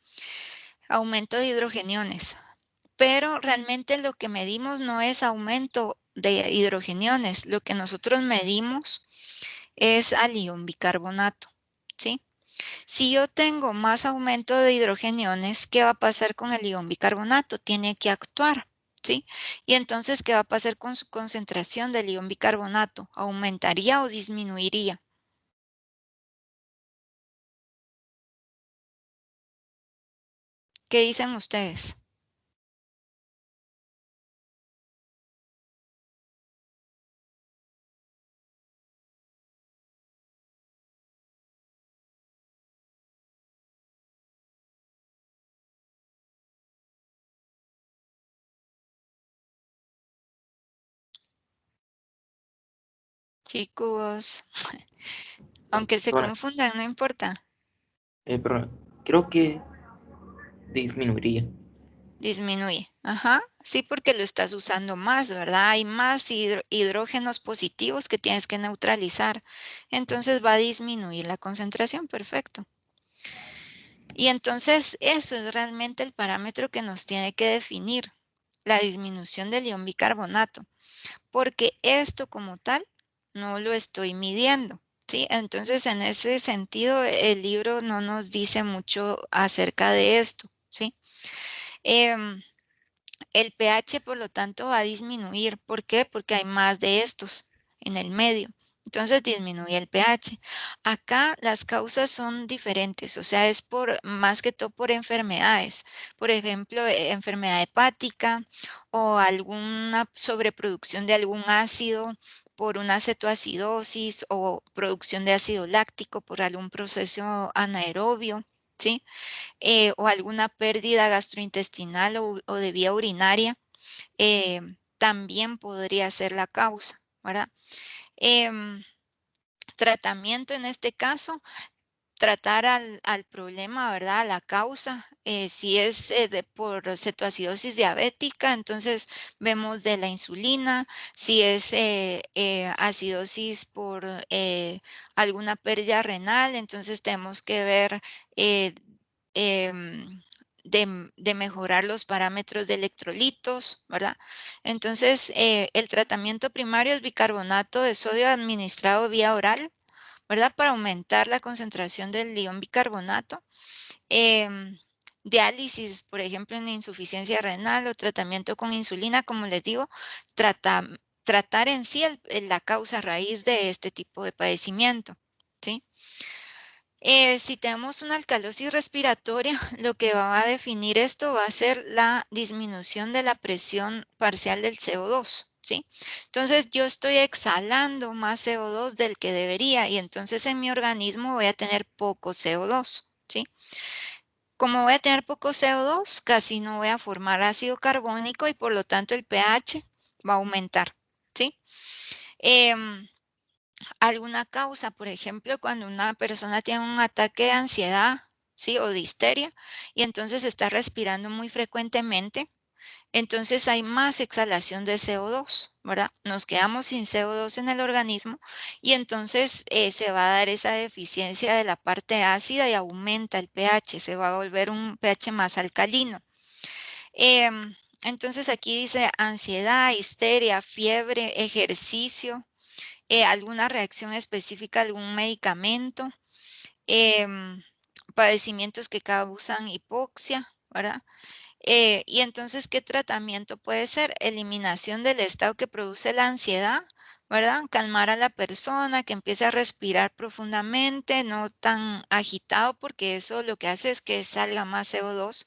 Aumento de hidrogeniones. Pero realmente lo que medimos no es aumento de hidrogeniones. Lo que nosotros medimos es al ion bicarbonato, ¿sí? Si yo tengo más aumento de hidrogeniones, ¿qué va a pasar con el ion bicarbonato? Tiene que actuar, ¿sí? Y entonces, ¿qué va a pasar con su concentración del ion bicarbonato? ¿Aumentaría o disminuiría? ¿Qué dicen ustedes? Chicos, aunque se Ahora, confundan, no importa. pero creo que disminuiría. Disminuye. Ajá. Sí, porque lo estás usando más, ¿verdad? Hay más hidrógenos positivos que tienes que neutralizar. Entonces va a disminuir la concentración. Perfecto. Y entonces eso es realmente el parámetro que nos tiene que definir, la disminución del ion bicarbonato, porque esto como tal no lo estoy midiendo, ¿sí? Entonces en ese sentido el libro no nos dice mucho acerca de esto, ¿sí? El pH, por lo tanto, va a disminuir. ¿Por qué? Porque hay más de estos en el medio. Entonces disminuye el pH. Acá las causas son diferentes, o sea, es por más que todo por enfermedades. Por ejemplo, enfermedad hepática o alguna sobreproducción de algún ácido por una cetoacidosis o producción de ácido láctico por algún proceso anaerobio, ¿sí? O alguna pérdida gastrointestinal o de vía urinaria, también podría ser la causa, ¿verdad? Tratamiento en este caso, tratar al problema, ¿verdad? A la causa. Si es por cetoacidosis diabética, entonces vemos de la insulina. Si es acidosis por alguna pérdida renal, entonces tenemos que ver em, de mejorar los parámetros de electrolitos, ¿verdad? Entonces, el tratamiento primario es bicarbonato de sodio administrado vía oral, ¿verdad? Para aumentar la concentración del ion bicarbonato. Diálisis, por ejemplo, en insuficiencia renal o tratamiento con insulina, como les digo, tratar en sí la causa raíz de este tipo de padecimiento, ¿sí? Si tenemos una alcalosis respiratoria, lo que va a definir esto va a ser la disminución de la presión parcial del CO2, ¿sí? Entonces yo estoy exhalando más CO2 del que debería y entonces en mi organismo voy a tener poco CO2, ¿sí? Como voy a tener poco CO2, casi no voy a formar ácido carbónico y por lo tanto el pH va a aumentar, ¿sí? Alguna causa, por ejemplo, cuando una persona tiene un ataque de ansiedad, ¿sí? O de histeria, y entonces está respirando muy frecuentemente, entonces hay más exhalación de CO2, ¿verdad? Nos quedamos sin CO2 en el organismo y entonces se va a dar esa deficiencia de la parte ácida y aumenta el pH, se va a volver un pH más alcalino. Entonces aquí dice ansiedad, histeria, fiebre, ejercicio, alguna reacción específica, algún medicamento, padecimientos que causan hipoxia, ¿verdad? Y entonces, ¿qué tratamiento puede ser? Eliminación del estado que produce la ansiedad, ¿verdad? Calmar a la persona, que empiece a respirar profundamente, no tan agitado, porque eso lo que hace es que salga más CO2.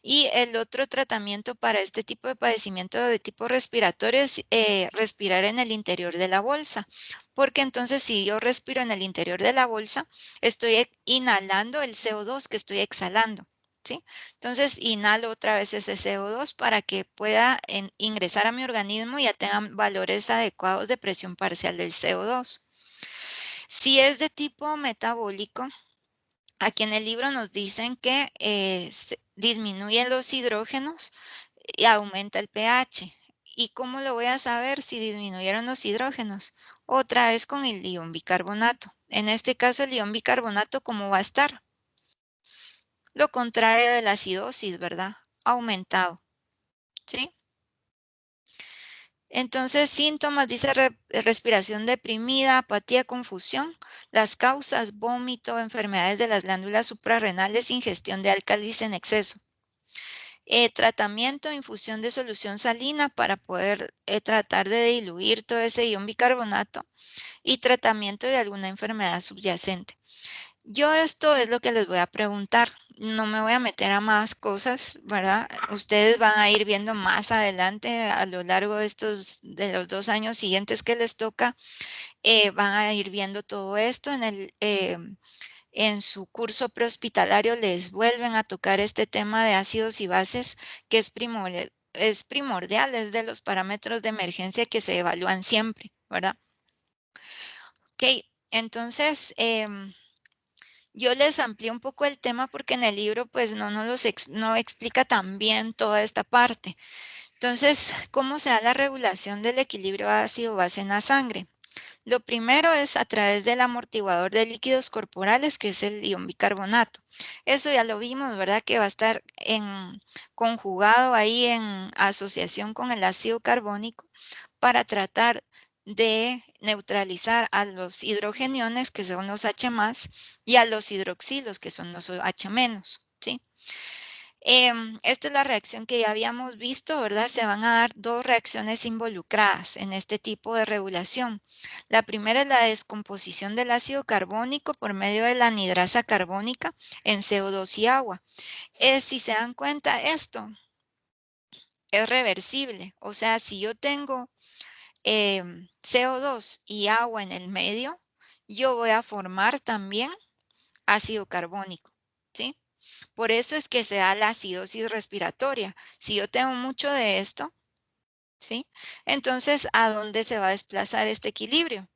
Y el otro tratamiento para este tipo de padecimiento de tipo respiratorio es respirar en el interior de la bolsa, porque entonces si yo respiro en el interior de la bolsa, estoy inhalando el CO2 que estoy exhalando, ¿sí? Entonces inhalo otra vez ese CO2 para que pueda ingresar a mi organismo y ya tengan valores adecuados de presión parcial del CO2. Si es de tipo metabólico, aquí en el libro nos dicen que disminuyen los hidrógenos y aumenta el pH. ¿Y cómo lo voy a saber si disminuyeron los hidrógenos? Otra vez con el ion bicarbonato. En este caso, el ion bicarbonato, ¿cómo va a estar? Lo contrario de la acidosis, ¿verdad? Aumentado, ¿sí? Entonces, síntomas, dice respiración deprimida, apatía, confusión. Las causas, vómito, enfermedades de las glándulas suprarrenales, ingestión de álcalis en exceso. Tratamiento, infusión de solución salina para poder tratar de diluir todo ese ion bicarbonato y tratamiento de alguna enfermedad subyacente. Yo esto es lo que les voy a preguntar. No me voy a meter a más cosas, ¿verdad? Ustedes van a ir viendo más adelante a lo largo de los 2 años siguientes que les toca, van a ir viendo todo esto en su curso prehospitalario les vuelven a tocar este tema de ácidos y bases que es primordial, es de los parámetros de emergencia que se evalúan siempre, ¿verdad? Ok, entonces yo les amplié un poco el tema porque en el libro pues no explica tan bien toda esta parte. Entonces, ¿cómo se da la regulación del equilibrio ácido-base en la sangre? Lo primero es a través del amortiguador de líquidos corporales, que es el ion bicarbonato. Eso ya lo vimos, ¿verdad? Que va a estar conjugado ahí en asociación con el ácido carbónico para tratar de neutralizar a los hidrogeniones, que son los H+, y a los hidroxilos, que son los H-, ¿sí? Esta es la reacción que ya habíamos visto, ¿verdad? Se van a dar 2 reacciones involucradas en este tipo de regulación. La primera es la descomposición del ácido carbónico por medio de la anhidrasa carbónica en CO2 y agua. Si se dan cuenta, esto es reversible. O sea, si yo tengo CO2 y agua en el medio, yo voy a formar también ácido carbónico, ¿sí? Por eso es que se da la acidosis respiratoria. Si yo tengo mucho de esto, ¿sí? Entonces, ¿a dónde se va a desplazar este equilibrio?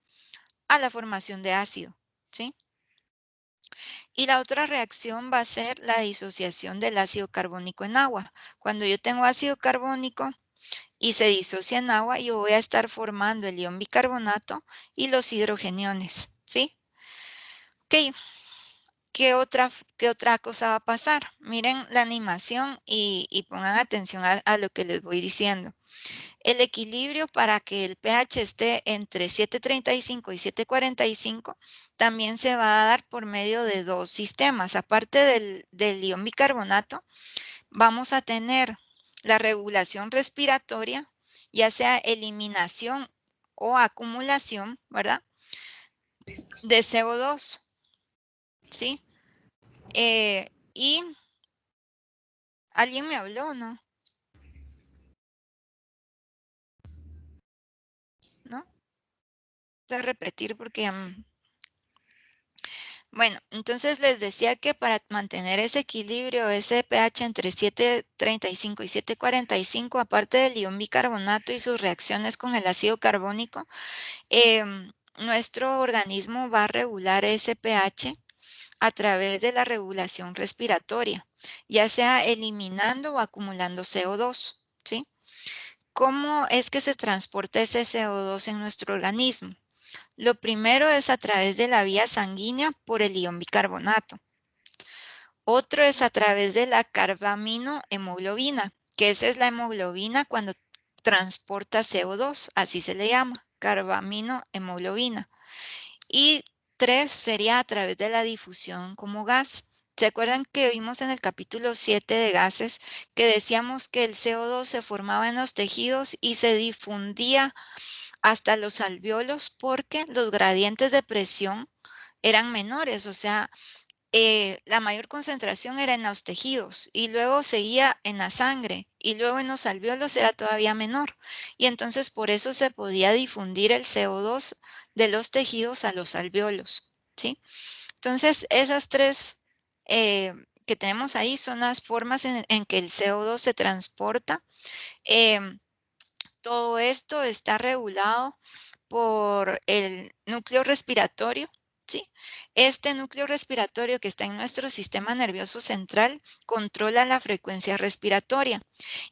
A la formación de ácido, ¿sí? Y la otra reacción va a ser la disociación del ácido carbónico en agua. Cuando yo tengo ácido carbónico y se disocia en agua, yo voy a estar formando el ion bicarbonato y los hidrogeniones, ¿sí? Ok. ¿Qué otra cosa va a pasar? Miren la animación y pongan atención a lo que les voy diciendo. El equilibrio para que el pH esté entre 7.35 y 7.45 también se va a dar por medio de 2 sistemas. Aparte del ion bicarbonato, vamos a tener la regulación respiratoria, ya sea eliminación o acumulación, ¿verdad? De CO2, ¿sí? Y ¿alguien me habló o no? ¿No? Voy a repetir porque... Bueno, entonces les decía que para mantener ese equilibrio, ese pH entre 7.35 y 7.45, aparte del ion bicarbonato y sus reacciones con el ácido carbónico, nuestro organismo va a regular ese pH a través de la regulación respiratoria, ya sea eliminando o acumulando CO2, ¿sí? ¿Cómo es que se transporta ese CO2 en nuestro organismo? Lo primero es a través de la vía sanguínea por el ion bicarbonato. Otro es a través de la carbaminohemoglobina, que esa es la hemoglobina cuando transporta CO2, así se le llama, carbaminohemoglobina. Y 3 sería a través de la difusión como gas. ¿Se acuerdan que vimos en el capítulo 7 de gases que decíamos que el CO2 se formaba en los tejidos y se difundía hasta los alvéolos porque los gradientes de presión eran menores? O sea, la mayor concentración era en los tejidos y luego seguía en la sangre y luego en los alvéolos era todavía menor. Y entonces por eso se podía difundir el CO2 de los tejidos a los alvéolos, ¿sí? Entonces esas 3 que tenemos ahí son las formas en que el CO2 se transporta. Todo esto está regulado por el núcleo respiratorio, ¿sí? Este núcleo respiratorio que está en nuestro sistema nervioso central controla la frecuencia respiratoria.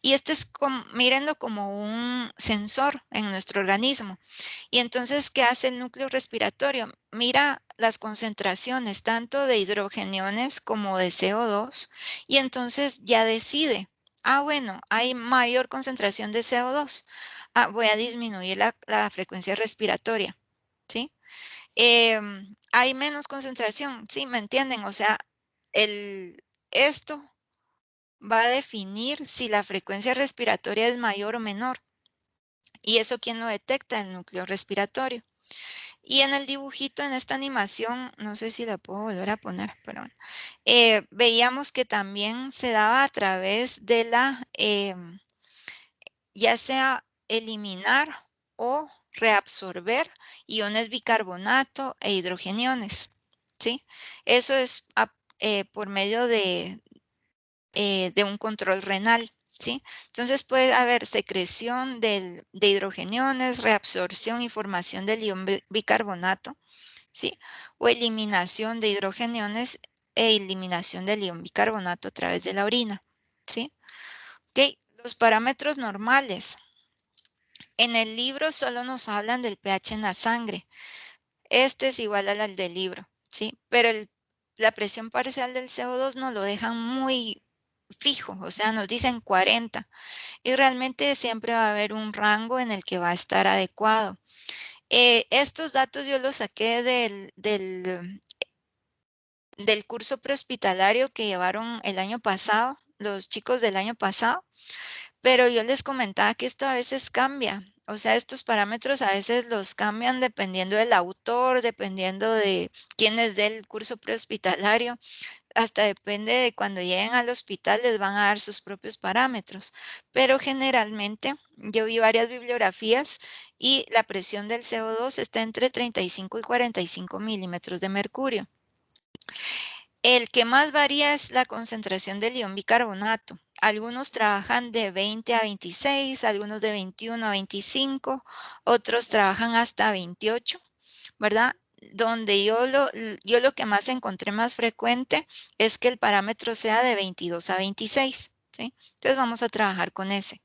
Y este es como, mírenlo como un sensor en nuestro organismo. Y entonces, ¿qué hace el núcleo respiratorio? Mira las concentraciones tanto de hidrogeniones como de CO2 y entonces ya decide. Ah, bueno, hay mayor concentración de CO2. Ah, voy a disminuir la frecuencia respiratoria, ¿sí? Hay menos concentración, ¿sí? ¿Me entienden? O sea, esto va a definir si la frecuencia respiratoria es mayor o menor. ¿Y eso quién lo detecta? El núcleo respiratorio. Y en el dibujito, en esta animación, no sé si la puedo volver a poner, pero bueno, veíamos que también se daba a través de ya sea eliminar o reabsorber iones bicarbonato e hidrogeniones, ¿sí? Eso es por medio de un control renal, ¿sí? Entonces puede haber secreción de hidrogeniones, reabsorción y formación del ion bicarbonato, ¿sí? O eliminación de hidrogeniones e eliminación del ion bicarbonato a través de la orina, ¿sí? Ok, los parámetros normales. En el libro solo nos hablan del pH en la sangre. Este es igual al del libro, ¿sí? Pero la presión parcial del CO2 nos lo dejan muy fijo, o sea, nos dicen 40 y realmente siempre va a haber un rango en el que va a estar adecuado. Estos datos yo los saqué del curso prehospitalario que llevaron el año pasado, los chicos del año pasado, pero yo les comentaba que esto a veces cambia. O sea, estos parámetros a veces los cambian dependiendo del autor, dependiendo de quién les dé el curso prehospitalario. Hasta depende de cuando lleguen al hospital les van a dar sus propios parámetros. Pero generalmente yo vi varias bibliografías y la presión del CO2 está entre 35 y 45 milímetros de mercurio. El que más varía es la concentración del ion bicarbonato. Algunos trabajan de 20 a 26, algunos de 21 a 25, otros trabajan hasta 28, ¿verdad? Donde yo lo que más encontré más frecuente es que el parámetro sea de 22 a 26, ¿sí? Entonces vamos a trabajar con ese.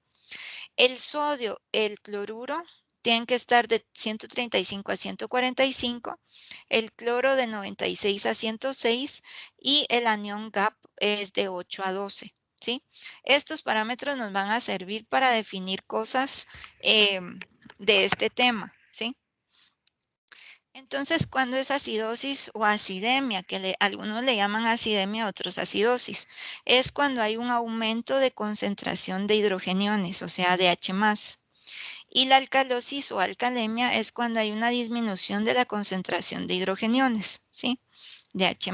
El sodio, el cloruro, tienen que estar de 135 a 145, el cloro de 96 a 106 y el anión GAP es de 8 a 12, ¿sí? Estos parámetros nos van a servir para definir cosas de este tema, ¿sí? Entonces, ¿cuándo es acidosis o acidemia? Que algunos le llaman acidemia, otros acidosis. Es cuando hay un aumento de concentración de hidrogeniones, o sea, de H+. Y la alcalosis o alcalemia es cuando hay una disminución de la concentración de hidrogeniones, ¿sí? De H+.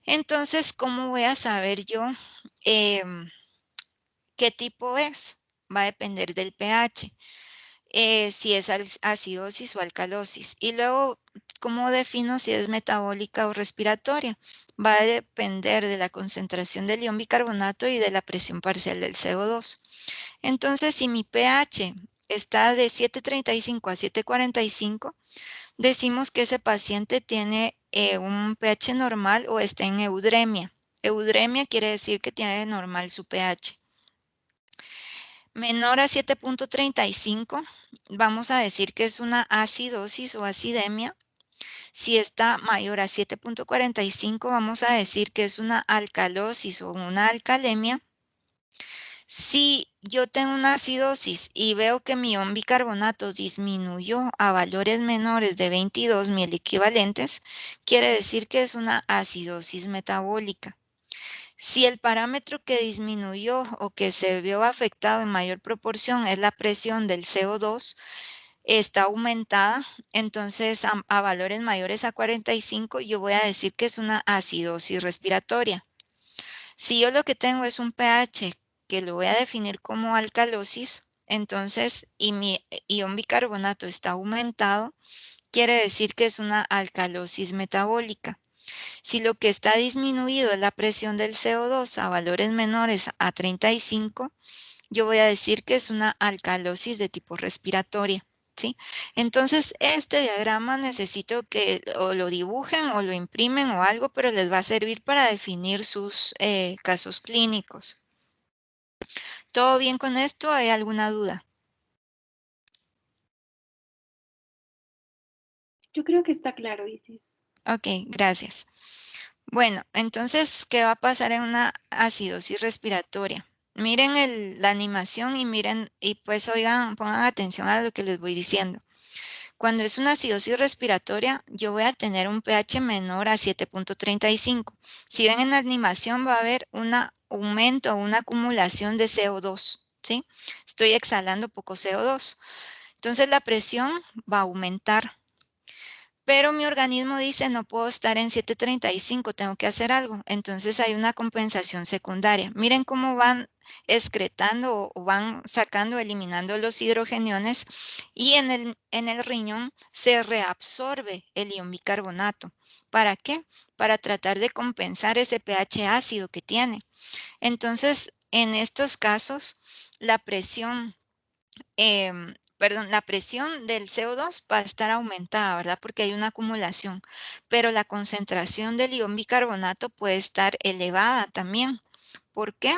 Entonces, ¿cómo voy a saber yo qué tipo es? Va a depender del pH. Si es acidosis o alcalosis. Y luego, ¿cómo defino si es metabólica o respiratoria? Va a depender de la concentración del ion bicarbonato y de la presión parcial del CO2. Entonces, si mi pH está de 7.35 a 7.45, decimos que ese paciente tiene un pH normal o está en eudemia. Eudemia quiere decir que tiene normal su pH. menor a 7.35, vamos a decir que es una acidosis o acidemia. Si está mayor a 7.45, vamos a decir que es una alcalosis o una alcalemia. Si yo tengo una acidosis y veo que mi ion bicarbonato disminuyó a valores menores de 22 miliequivalentes, quiere decir que es una acidosis metabólica. Si el parámetro que disminuyó o que se vio afectado en mayor proporción es la presión del CO2, está aumentada, entonces a valores mayores a 45 yo voy a decir que es una acidosis respiratoria. Si yo lo que tengo es un pH que lo voy a definir como alcalosis, entonces, y mi ion bicarbonato está aumentado, quiere decir que es una alcalosis metabólica. Si lo que está disminuido es la presión del CO2 a valores menores a 35, yo voy a decir que es una alcalosis de tipo respiratoria, ¿sí? Entonces, este diagrama necesito que o lo dibujen o lo imprimen o algo, pero les va a servir para definir sus casos clínicos. ¿Todo bien con esto? ¿Hay alguna duda? Yo creo que está claro, Isis. Ok, gracias. Bueno, entonces, ¿qué va a pasar en una acidosis respiratoria? Miren la animación y miren, y pues oigan, pongan atención a lo que les voy diciendo. Cuando es una acidosis respiratoria, yo voy a tener un pH menor a 7.35. Si ven en la animación va a haber un aumento o una acumulación de CO2, ¿sí? Estoy exhalando poco CO2. Entonces la presión va a aumentar. Pero mi organismo dice, no puedo estar en 7.35, tengo que hacer algo. Entonces hay una compensación secundaria. Miren cómo van excretando o van sacando, eliminando los hidrogeniones y en el riñón se reabsorbe el ion bicarbonato. ¿Para qué? Para tratar de compensar ese pH ácido que tiene. Entonces, en estos casos, la presión la presión del CO2 va a estar aumentada, ¿verdad? Porque hay una acumulación, pero la concentración del ion bicarbonato puede estar elevada también. ¿Por qué?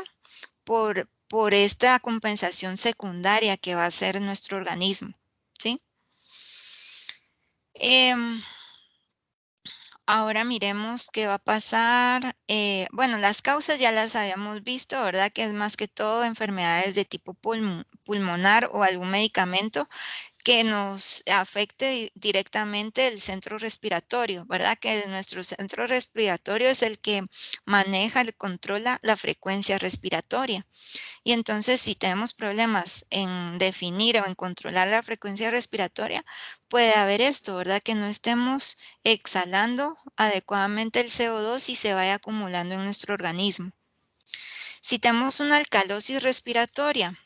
Por esta compensación secundaria que va a hacer nuestro organismo, ¿sí? Ahora miremos qué va a pasar. Bueno, las causas ya las habíamos visto, ¿verdad? Que es más que todo enfermedades de tipo pulmonar o algún medicamento que nos afecte directamente el centro respiratorio, ¿verdad? Que nuestro centro respiratorio es el que maneja, controla la frecuencia respiratoria. Y entonces, si tenemos problemas en definir o en controlar la frecuencia respiratoria, puede haber esto, ¿verdad? Que no estemos exhalando adecuadamente el CO2 y se vaya acumulando en nuestro organismo. Si tenemos una alcalosis respiratoria,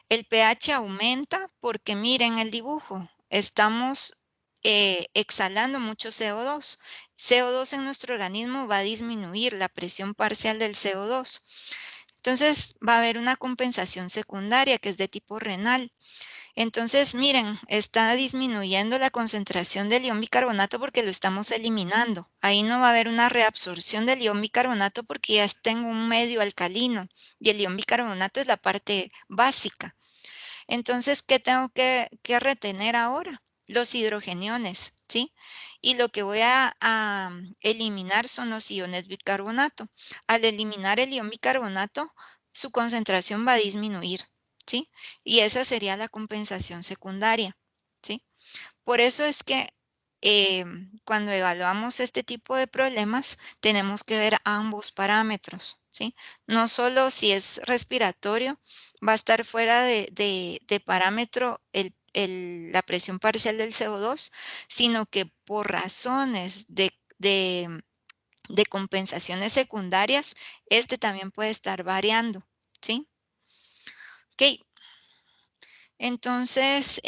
el pH aumenta porque miren el dibujo, estamos exhalando mucho CO2. CO2 en nuestro organismo va a disminuir la presión parcial del CO2. Entonces va a haber una compensación secundaria que es de tipo renal. Entonces, miren, está disminuyendo la concentración del ion bicarbonato porque lo estamos eliminando. Ahí no va a haber una reabsorción del ion bicarbonato porque ya tengo un medio alcalino y el ion bicarbonato es la parte básica. Entonces, ¿qué tengo que retener ahora? Los hidrogeniones, ¿sí? Y lo que voy a eliminar son los iones bicarbonato. Al eliminar el ion bicarbonato, su concentración va a disminuir, ¿sí? Y esa sería la compensación secundaria, ¿sí? Por eso es que cuando evaluamos este tipo de problemas, tenemos que ver ambos parámetros, ¿sí? No solo si es respiratorio, va a estar fuera de parámetro la presión parcial del CO2, sino que por razones de compensaciones secundarias, este también puede estar variando, ¿sí? Ok. Entonces,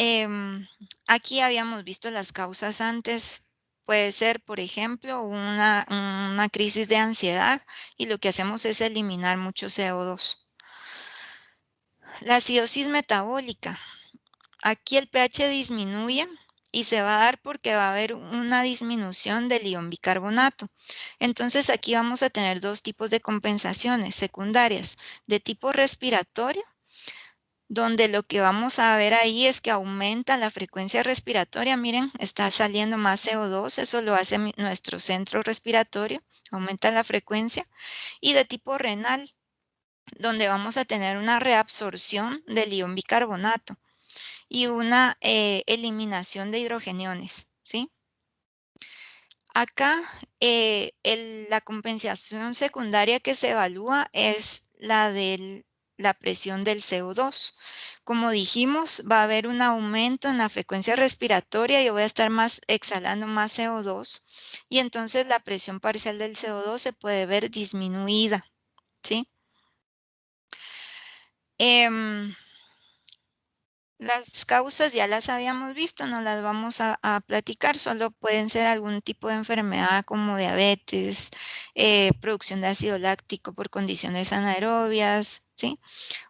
aquí habíamos visto las causas antes. Puede ser, por ejemplo, una crisis de ansiedad y lo que hacemos es eliminar mucho CO2. La acidosis metabólica. Aquí el pH disminuye y se va a dar porque va a haber una disminución del ion bicarbonato. Entonces, aquí vamos a tener dos tipos de compensaciones secundarias de tipo respiratorio donde lo que vamos a ver ahí es que aumenta la frecuencia respiratoria. Miren, está saliendo más CO2, eso lo hace nuestro centro respiratorio, aumenta la frecuencia. Y de tipo renal, donde vamos a tener una reabsorción del ion bicarbonato y una eliminación de hidrogeniones, ¿sí? Acá la compensación secundaria que se evalúa es la de la presión del CO2. Como dijimos, va a haber un aumento en la frecuencia respiratoria, yo voy a estar exhalando más CO2 y entonces la presión parcial del CO2 se puede ver disminuida, ¿sí? Las causas ya las habíamos visto, no las vamos a platicar, solo pueden ser algún tipo de enfermedad como diabetes, producción de ácido láctico por condiciones anaerobias, ¿sí?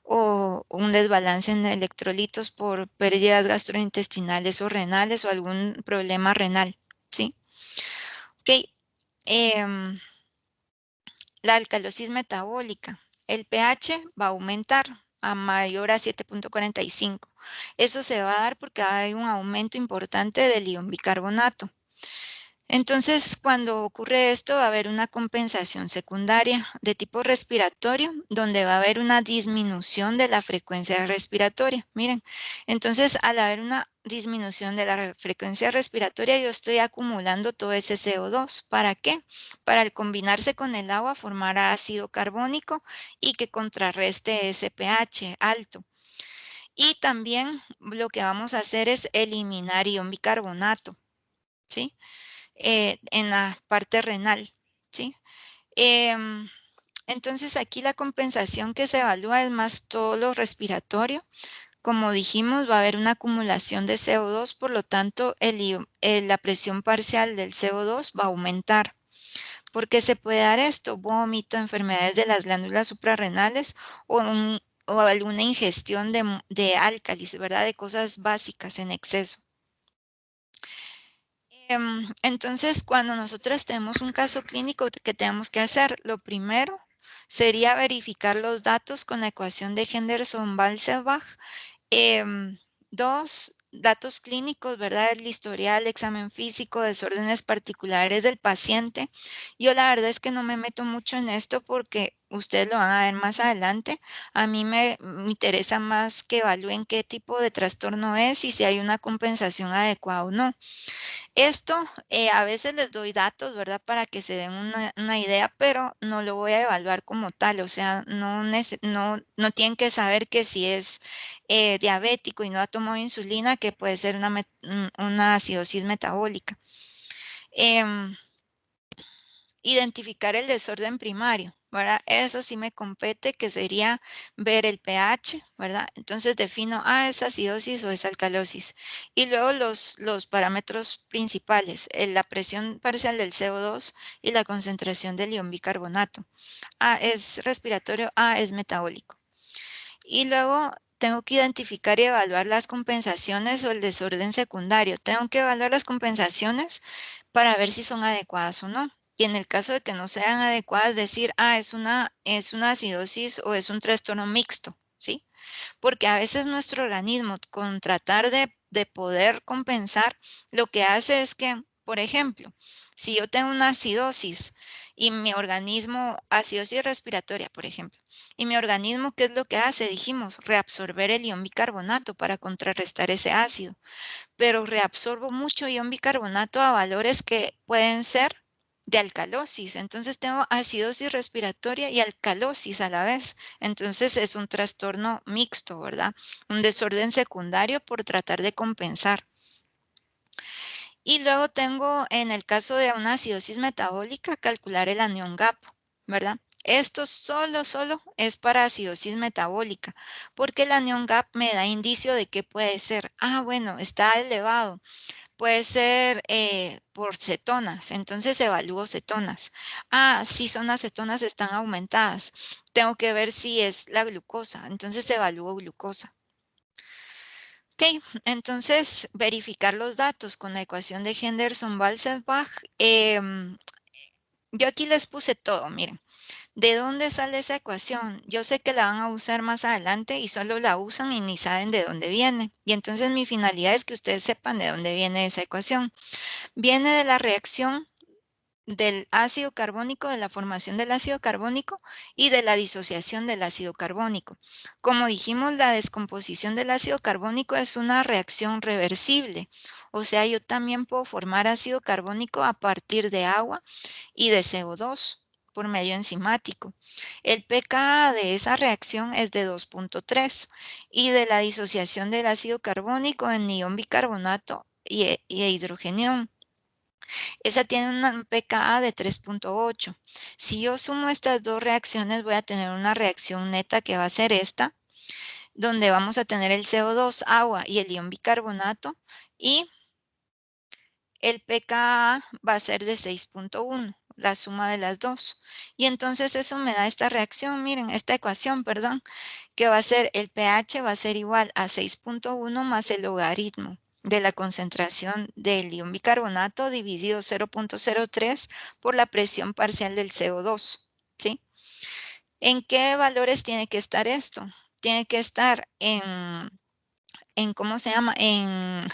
O un desbalance en electrolitos por pérdidas gastrointestinales o renales o algún problema renal, ¿sí? Ok, la alcalosis metabólica. El pH va a aumentar a mayor a 7.45. Eso se va a dar porque hay un aumento importante del ion bicarbonato. Entonces, cuando ocurre esto, va a haber una compensación secundaria de tipo respiratorio, donde va a haber una disminución de la frecuencia respiratoria. Miren, entonces, al haber una disminución de la frecuencia respiratoria, yo estoy acumulando todo ese CO2. ¿Para qué? Para al combinarse con el agua formar ácido carbónico y que contrarreste ese pH alto. Y también lo que vamos a hacer es eliminar ion bicarbonato, ¿sí? En la parte renal, ¿sí? Entonces aquí la compensación que se evalúa es más todo lo respiratorio. Como dijimos, va a haber una acumulación de CO2, por lo tanto la presión parcial del CO2 va a aumentar. ¿Por qué se puede dar esto? Vómito, enfermedades de las glándulas suprarrenales o alguna ingestión de álcalis, ¿verdad? De cosas básicas en exceso. Entonces, cuando nosotros tenemos un caso clínico que tenemos que hacer, lo primero sería verificar los datos con la ecuación de Henderson-Walzenbach. 2, datos clínicos, ¿verdad? El historial, examen físico, desórdenes particulares del paciente. Yo la verdad es que no me meto mucho en esto porque ustedes lo van a ver más adelante. A mí me interesa más que evalúen qué tipo de trastorno es y si hay una compensación adecuada o no. Esto a veces les doy datos, ¿verdad? Para que se den una idea, pero no lo voy a evaluar como tal. O sea, no tienen que saber que si es diabético y no ha tomado insulina, que puede ser una acidosis metabólica. Identificar el desorden primario, ¿verdad? Eso sí me compete, que sería ver el pH, ¿verdad? Entonces defino, es acidosis o es alcalosis. Y luego los parámetros principales, la presión parcial del CO2 y la concentración del ion bicarbonato. A es respiratorio, A es metabólico. Y luego tengo que identificar y evaluar las compensaciones o el desorden secundario. Tengo que evaluar las compensaciones para ver si son adecuadas o no. Y en el caso de que no sean adecuadas, decir, es una acidosis o es un trastorno mixto, ¿sí? Porque a veces nuestro organismo, con tratar de poder compensar, lo que hace es que, por ejemplo, si yo tengo una acidosis y mi organismo, acidosis respiratoria, por ejemplo, y mi organismo, ¿qué es lo que hace? Dijimos, reabsorber el ion bicarbonato para contrarrestar ese ácido, pero reabsorbo mucho ion bicarbonato a valores que pueden ser de alcalosis. Entonces tengo acidosis respiratoria y alcalosis a la vez. Entonces es un trastorno mixto, ¿verdad? Un desorden secundario por tratar de compensar. Y luego tengo, en el caso de una acidosis metabólica, calcular el anión GAP, ¿verdad? Esto solo es para acidosis metabólica, porque el anión GAP me da indicio de qué puede ser. Bueno, está elevado. Puede ser por cetonas, entonces evalúo cetonas. Si son acetonas, están aumentadas. Tengo que ver si es la glucosa, entonces evalúo glucosa. Ok, entonces verificar los datos con la ecuación de Henderson-Walzenbach. Yo aquí les puse todo, miren. ¿De dónde sale esa ecuación? Yo sé que la van a usar más adelante y solo la usan y ni saben de dónde viene. Y entonces mi finalidad es que ustedes sepan de dónde viene esa ecuación. Viene de la reacción del ácido carbónico, de la formación del ácido carbónico y de la disociación del ácido carbónico. Como dijimos, la descomposición del ácido carbónico es una reacción reversible. O sea, yo también puedo formar ácido carbónico a partir de agua y de CO2 por medio enzimático. El pKa de esa reacción es de 2.3 y de la disociación del ácido carbónico en ion bicarbonato e hidrogenión. Esa tiene un pKa de 3.8. Si yo sumo estas dos reacciones, voy a tener una reacción neta que va a ser esta, donde vamos a tener el CO2, agua y el ion bicarbonato, y el pKa va a ser de 6.1, la suma de las dos. Y entonces eso me da esta reacción, miren, esta ecuación, perdón, que va a ser el pH va a ser igual a 6.1 más el logaritmo de la concentración del ion bicarbonato dividido 0.03 por la presión parcial del CO2, ¿sí? ¿En qué valores tiene que estar esto? Tiene que estar en ¿cómo se llama? En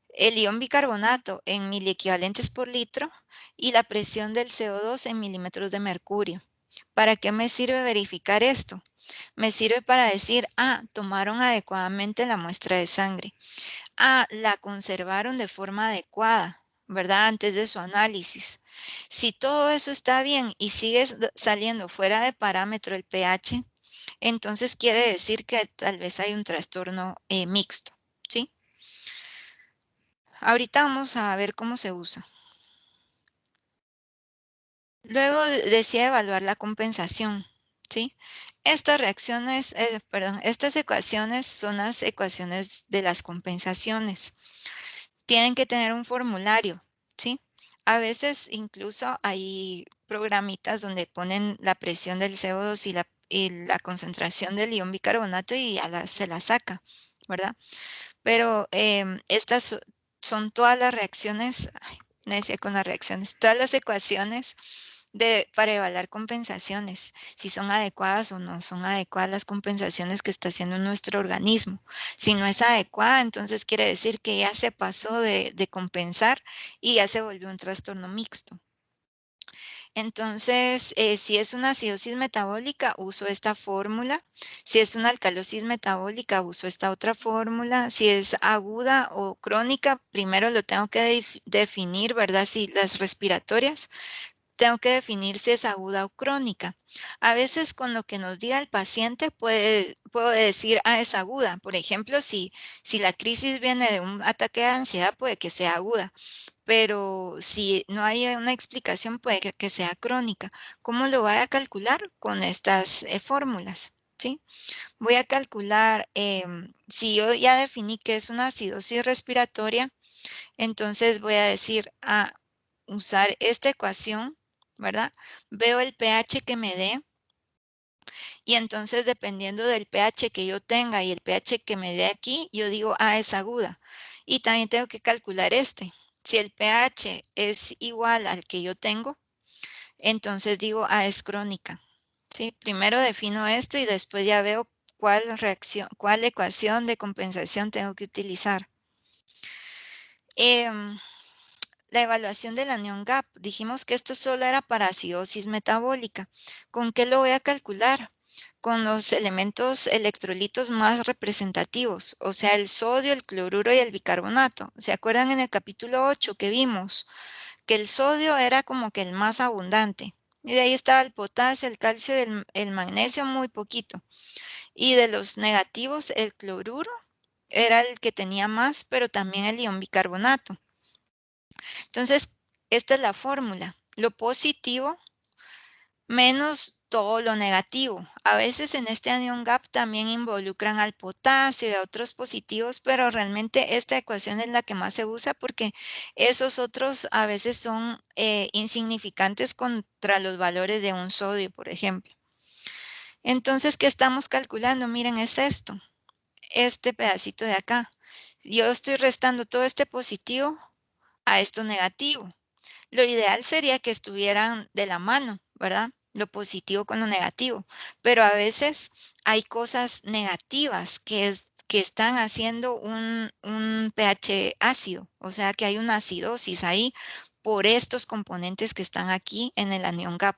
el ion bicarbonato en miliequivalentes por litro y la presión del CO2 en milímetros de mercurio. ¿Para qué me sirve verificar esto? Me sirve para decir, tomaron adecuadamente la muestra de sangre. La conservaron de forma adecuada, ¿verdad? Antes de su análisis. Si todo eso está bien y sigue saliendo fuera de parámetro el pH, entonces quiere decir que tal vez hay un trastorno mixto, ¿sí? Ahorita vamos a ver cómo se usa. Luego decía evaluar la compensación, ¿sí? Estas reacciones, estas ecuaciones son las ecuaciones de las compensaciones. Tienen que tener un formulario, ¿sí? A veces incluso hay programitas donde ponen la presión del CO2 y la concentración del ion bicarbonato y se la saca, ¿verdad? Pero estas son todas las reacciones, me decía con las reacciones, todas las ecuaciones para evaluar compensaciones, si son adecuadas o no son adecuadas las compensaciones que está haciendo nuestro organismo. Si no es adecuada, entonces quiere decir que ya se pasó de compensar y ya se volvió un trastorno mixto. Entonces, si es una acidosis metabólica, uso esta fórmula. Si es una alcalosis metabólica, uso esta otra fórmula. Si es aguda o crónica, primero lo tengo que definir, ¿verdad? Si las respiratorias, tengo que definir si es aguda o crónica. A veces con lo que nos diga el paciente puedo decir, es aguda. Por ejemplo, si la crisis viene de un ataque de ansiedad, puede que sea aguda. Pero si no hay una explicación, puede que sea crónica. ¿Cómo lo voy a calcular? Con estas fórmulas, ¿sí? Voy a calcular, si yo ya definí que es una acidosis respiratoria, entonces voy a decir, usar esta ecuación, ¿verdad? Veo el pH que me dé y entonces dependiendo del pH que yo tenga y el pH que me dé aquí, yo digo, es aguda. Y también tengo que calcular este. Si el pH es igual al que yo tengo, entonces digo, es crónica. ¿Sí? Primero defino esto y después ya veo cuál ecuación de compensación tengo que utilizar. La evaluación del anión GAP. Dijimos que esto solo era para acidosis metabólica. ¿Con qué lo voy a calcular? Con los elementos electrolitos más representativos, o sea, el sodio, el cloruro y el bicarbonato. ¿Se acuerdan en el capítulo 8 que vimos que el sodio era como que el más abundante? Y de ahí estaba el potasio, el calcio y el magnesio muy poquito. Y de los negativos, el cloruro era el que tenía más, pero también el ion bicarbonato. Entonces, esta es la fórmula. Lo positivo menos todo lo negativo. A veces en este anion gap también involucran al potasio y a otros positivos, pero realmente esta ecuación es la que más se usa porque esos otros a veces son insignificantes contra los valores de un sodio, por ejemplo. Entonces, ¿qué estamos calculando? Miren, es esto, este pedacito de acá. Yo estoy restando todo este positivo a esto negativo. Lo ideal sería que estuvieran de la mano, ¿verdad? Lo positivo con lo negativo, pero a veces hay cosas negativas que están haciendo un pH ácido, o sea que hay una acidosis ahí por estos componentes que están aquí en el anión GAP.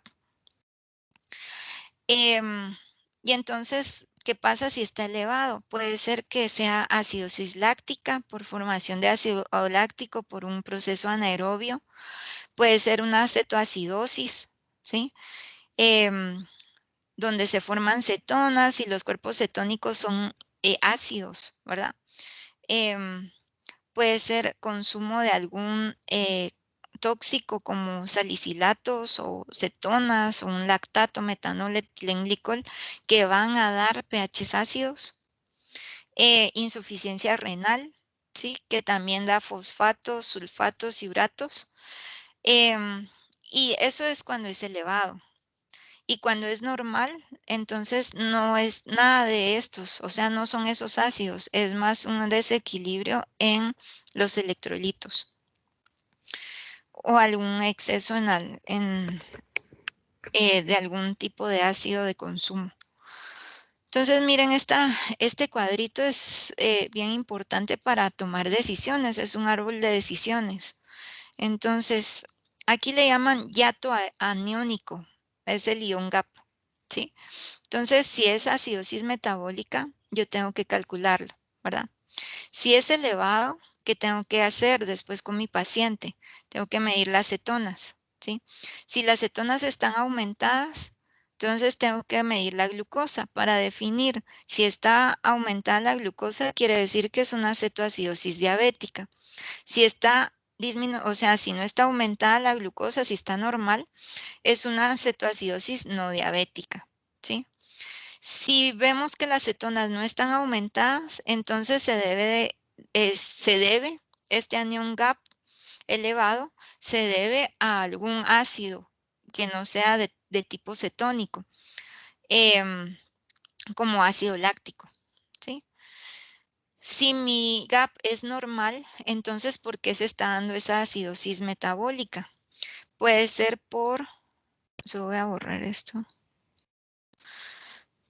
Y entonces, ¿qué pasa si está elevado? Puede ser que sea acidosis láctica por formación de ácido láctico por un proceso anaerobio. Puede ser una cetoacidosis, ¿sí? Donde se forman cetonas y los cuerpos cetónicos son ácidos, ¿verdad? Puede ser consumo de algún tóxico como salicilatos o cetonas o un lactato, metanol, etilenglicol, que van a dar pHs ácidos. Insuficiencia renal, ¿sí? Que también da fosfatos, sulfatos y uratos. Y eso es cuando es elevado. Y cuando es normal, entonces no es nada de estos, o sea, no son esos ácidos, es más un desequilibrio en los electrolitos o algún exceso de algún tipo de ácido de consumo. Entonces, miren, este cuadrito es bien importante para tomar decisiones, es un árbol de decisiones. Entonces, aquí le llaman hiato aniónico, es el ion GAP, ¿sí? Entonces, si es acidosis metabólica, yo tengo que calcularlo, ¿verdad? Si es elevado, ¿qué tengo que hacer después con mi paciente? Tengo que medir las cetonas, ¿sí? Si las cetonas están aumentadas, entonces tengo que medir la glucosa para definir si está aumentada la glucosa, quiere decir que es una cetoacidosis diabética. Si está o sea, si no está aumentada la glucosa, si está normal, es una cetoacidosis no diabética, ¿sí? Si vemos que las cetonas no están aumentadas, entonces se debe este anión GAP elevado, se debe a algún ácido que no sea de tipo cetónico, como ácido láctico, ¿sí? Si mi GAP es normal, entonces ¿por qué se está dando esa acidosis metabólica? Puede ser yo voy a borrar esto.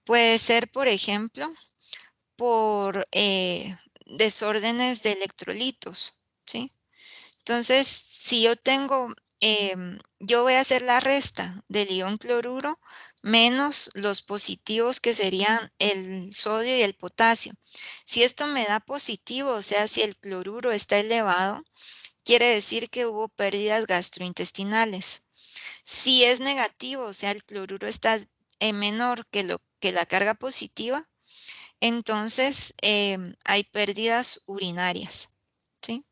Puede ser, por ejemplo, por desórdenes de electrolitos, ¿sí? Entonces, si yo tengo, yo voy a hacer la resta del ion cloruro menos los positivos que serían el sodio y el potasio. Si esto me da positivo, o sea, si el cloruro está elevado, quiere decir que hubo pérdidas gastrointestinales. Si es negativo, o sea, el cloruro está menor que la carga positiva, entonces hay pérdidas urinarias, ¿sí?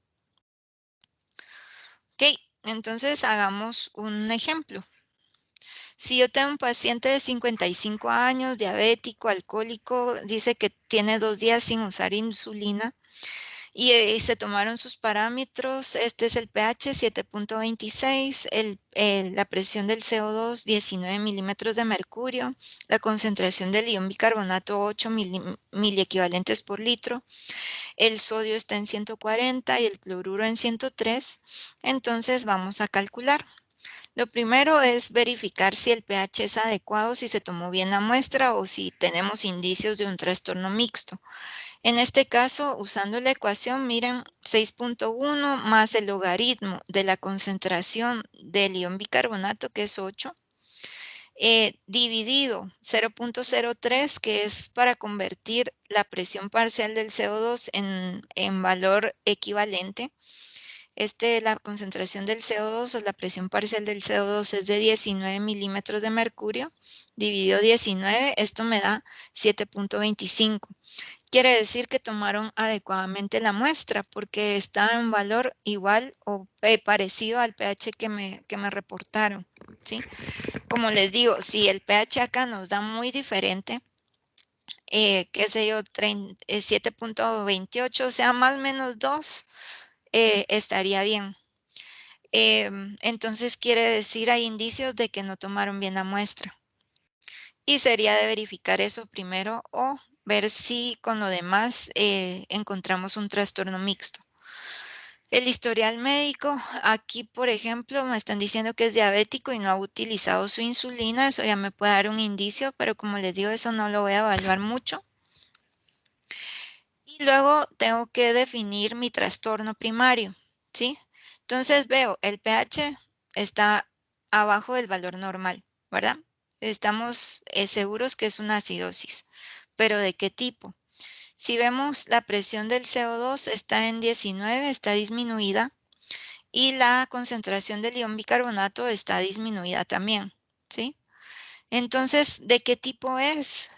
Ok, entonces hagamos un ejemplo. Si yo tengo un paciente de 55 años, diabético, alcohólico, dice que tiene 2 días sin usar insulina y se tomaron sus parámetros, este es el pH 7.26, la presión del CO2 19 milímetros de mercurio, la concentración del ion bicarbonato 8 miliequivalentes por litro, el sodio está en 140 y el cloruro en 103, entonces vamos a calcular. Lo primero es verificar si el pH es adecuado, si se tomó bien la muestra o si tenemos indicios de un trastorno mixto. En este caso, usando la ecuación, miren, 6.1 más el logaritmo de la concentración del ion bicarbonato, que es 8, dividido 0.03, que es para convertir la presión parcial del CO2 en valor equivalente. La concentración del CO2 o la presión parcial del CO2 es de 19 milímetros de mercurio, dividido 19, esto me da 7.25. Quiere decir que tomaron adecuadamente la muestra porque está en valor igual o parecido al pH que me reportaron, ¿sí? Como les digo, si el pH acá nos da muy diferente, qué sé yo, 7.28, o sea, más o menos 2, estaría bien. Entonces quiere decir hay indicios de que no tomaron bien la muestra. Y sería de verificar eso primero o ver si con lo demás encontramos un trastorno mixto. El historial médico, aquí por ejemplo me están diciendo que es diabético y no ha utilizado su insulina, eso ya me puede dar un indicio, pero como les digo, eso no lo voy a evaluar mucho. Y luego tengo que definir mi trastorno primario, ¿sí? Entonces veo, el pH está abajo del valor normal, ¿verdad? Estamos seguros que es una acidosis, pero ¿de qué tipo? Si vemos la presión del CO2 está en 19, está disminuida, y la concentración del ion bicarbonato está disminuida también, ¿sí? Entonces, ¿de qué tipo es?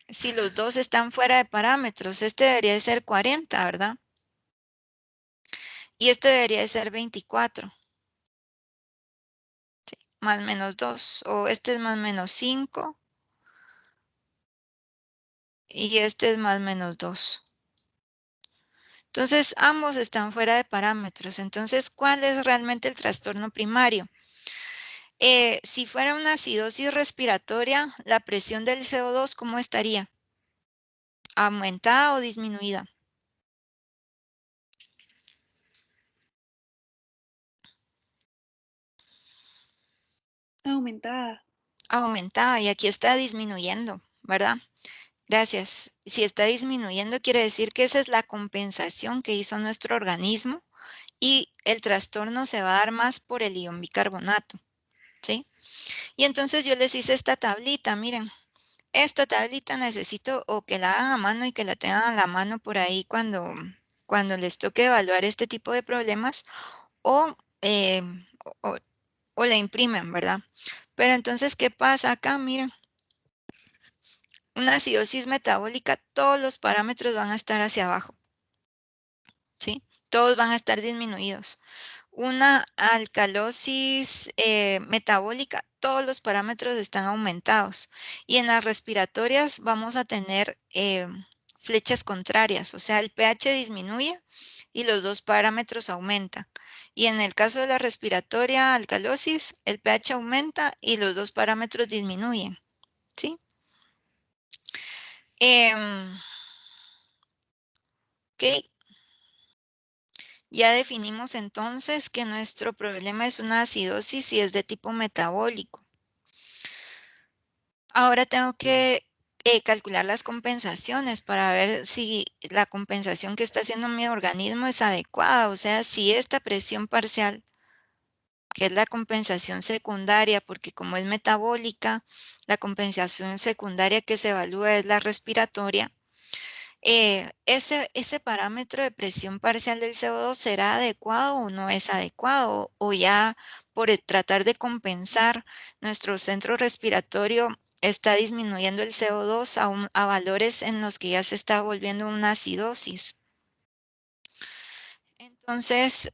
Si los dos están fuera de parámetros, este debería de ser 40, ¿verdad? Y este debería de ser 24. ¿Sí? Más menos 2. O este es más menos 5. Y este es más menos 2. Entonces, ambos están fuera de parámetros. Entonces, ¿cuál es realmente el trastorno primario? Si fuera una acidosis respiratoria, la presión del CO2, ¿cómo estaría? ¿Aumentada o disminuida? Aumentada. Aumentada, y aquí está disminuyendo, ¿verdad? Gracias. Si está disminuyendo, quiere decir que esa es la compensación que hizo nuestro organismo y el trastorno se va a dar más por el ion bicarbonato, ¿sí? Y entonces yo les hice esta tablita, miren. Esta tablita necesito o que la hagan a mano y que la tengan a la mano por ahí cuando les toque evaluar este tipo de problemas o, eh, o, o la imprimen, ¿verdad? Pero entonces, ¿qué pasa acá? Miren, una acidosis metabólica, todos los parámetros van a estar hacia abajo, ¿sí? Todos van a estar disminuidos. Una alcalosis metabólica, todos los parámetros están aumentados. Y en las respiratorias vamos a tener flechas contrarias, o sea, el pH disminuye y los dos parámetros aumentan. Y en el caso de la respiratoria alcalosis, el pH aumenta y los dos parámetros disminuyen, ¿sí? Ok. Ya definimos entonces que nuestro problema es una acidosis y es de tipo metabólico. Ahora tengo que calcular las compensaciones para ver si la compensación que está haciendo mi organismo es adecuada, o sea, si esta presión parcial, que es la compensación secundaria, porque como es metabólica, la compensación secundaria que se evalúa es la respiratoria. Ese parámetro de presión parcial del CO2 será adecuado o no es adecuado, o ya por tratar de compensar nuestro centro respiratorio está disminuyendo el CO2 a valores en los que ya se está volviendo una acidosis. Entonces,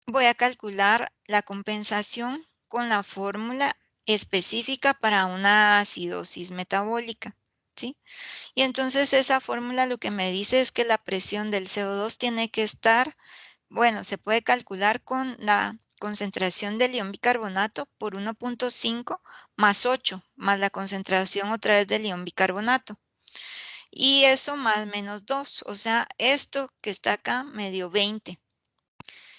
voy a calcular la compensación con la fórmula específica para una acidosis metabólica, ¿sí? Y entonces esa fórmula lo que me dice es que la presión del CO2 tiene que estar, bueno, se puede calcular con la concentración del ion bicarbonato por 1.5 más 8, más la concentración otra vez del ion bicarbonato. Y eso más menos 2, o sea, esto que está acá me dio 20.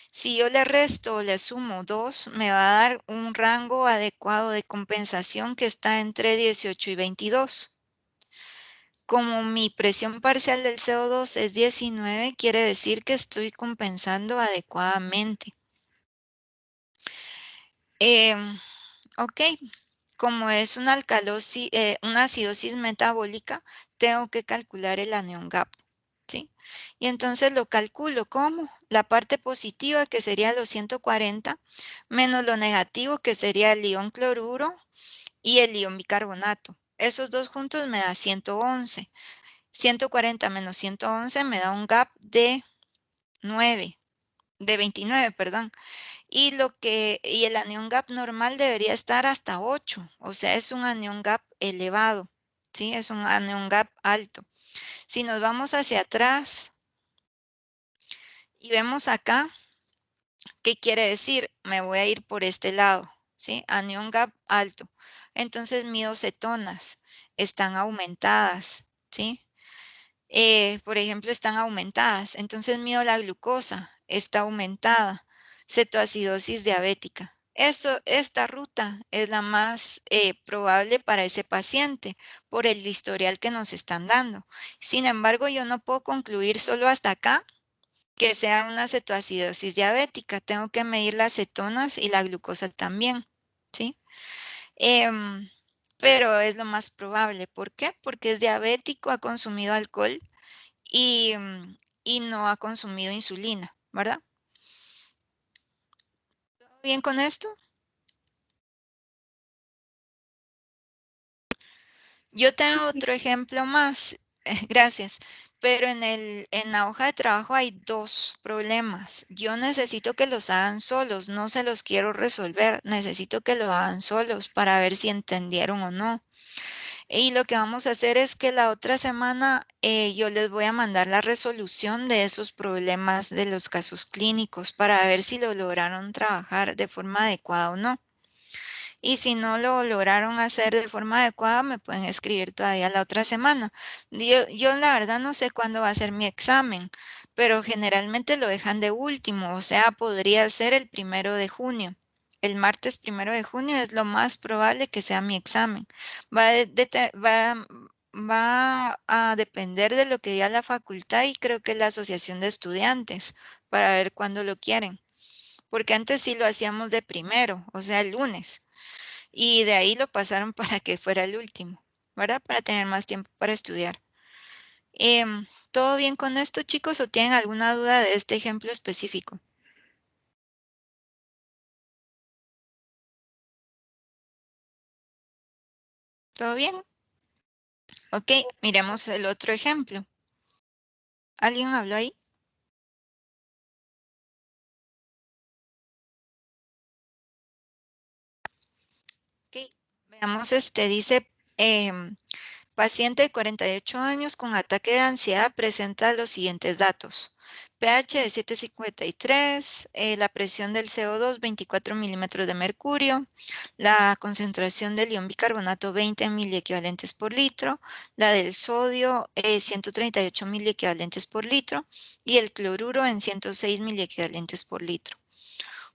Si yo le resto o le sumo 2, me va a dar un rango adecuado de compensación que está entre 18 y 22. Como mi presión parcial del CO2 es 19, quiere decir que estoy compensando adecuadamente. Ok, como es una acidosis metabólica, tengo que calcular el anion gap, ¿sí? Y entonces lo calculo como la parte positiva, que sería los 140, menos lo negativo, que sería el ion cloruro y el ion bicarbonato. Esos dos juntos me da 111. 140 menos 111 me da un gap de 29, perdón. Y el anion gap normal debería estar hasta 8, o sea, es un anion gap elevado, ¿sí? Es un anion gap alto. Si nos vamos hacia atrás y vemos acá, ¿qué quiere decir? Me voy a ir por este lado, ¿sí? Anion gap alto. Entonces mis cetonas están aumentadas, ¿sí? por ejemplo, están aumentadas. Entonces mido la glucosa, está aumentada. Cetoacidosis diabética. Esta ruta es la más probable para ese paciente por el historial que nos están dando. Sin embargo, yo no puedo concluir solo hasta acá que sea una cetoacidosis diabética. Tengo que medir las cetonas y la glucosa también, ¿sí? Pero es lo más probable. ¿Por qué? Porque es diabético, ha consumido alcohol y, y no ha consumido insulina, ¿verdad? ¿Todo bien con esto? Yo tengo otro ejemplo más, gracias, pero en la hoja de trabajo hay 2 problemas. Yo necesito que los hagan solos, no se los quiero resolver, necesito que lo hagan solos para ver si entendieron o no. Y lo que vamos a hacer es que la otra semana yo les voy a mandar la resolución de esos problemas de los casos clínicos para ver si lo lograron trabajar de forma adecuada o no. Y si no lo lograron hacer de forma adecuada, me pueden escribir todavía la otra semana. Yo la verdad no sé cuándo va a ser mi examen, pero generalmente lo dejan de último, o sea, podría ser el 1 de junio. El martes 1 de junio es lo más probable que sea mi examen. Va a depender de lo que diga la facultad y creo que la asociación de estudiantes para ver cuándo lo quieren. Porque antes sí lo hacíamos de primero, o sea, el lunes. Y de ahí lo pasaron para que fuera el último, ¿verdad? Para tener más tiempo para estudiar. ¿Todo bien con esto, chicos, o tienen alguna duda de este ejemplo específico? ¿Todo bien? Ok, miremos el otro ejemplo. ¿Alguien habló ahí? Ok, veamos dice, paciente de 48 años con ataque de ansiedad presenta los siguientes datos. pH de 7,53, la presión del CO2 24 milímetros de mercurio, la concentración del ion bicarbonato 20 miliequivalentes por litro, la del sodio 138 miliequivalentes por litro y el cloruro en 106 miliequivalentes por litro.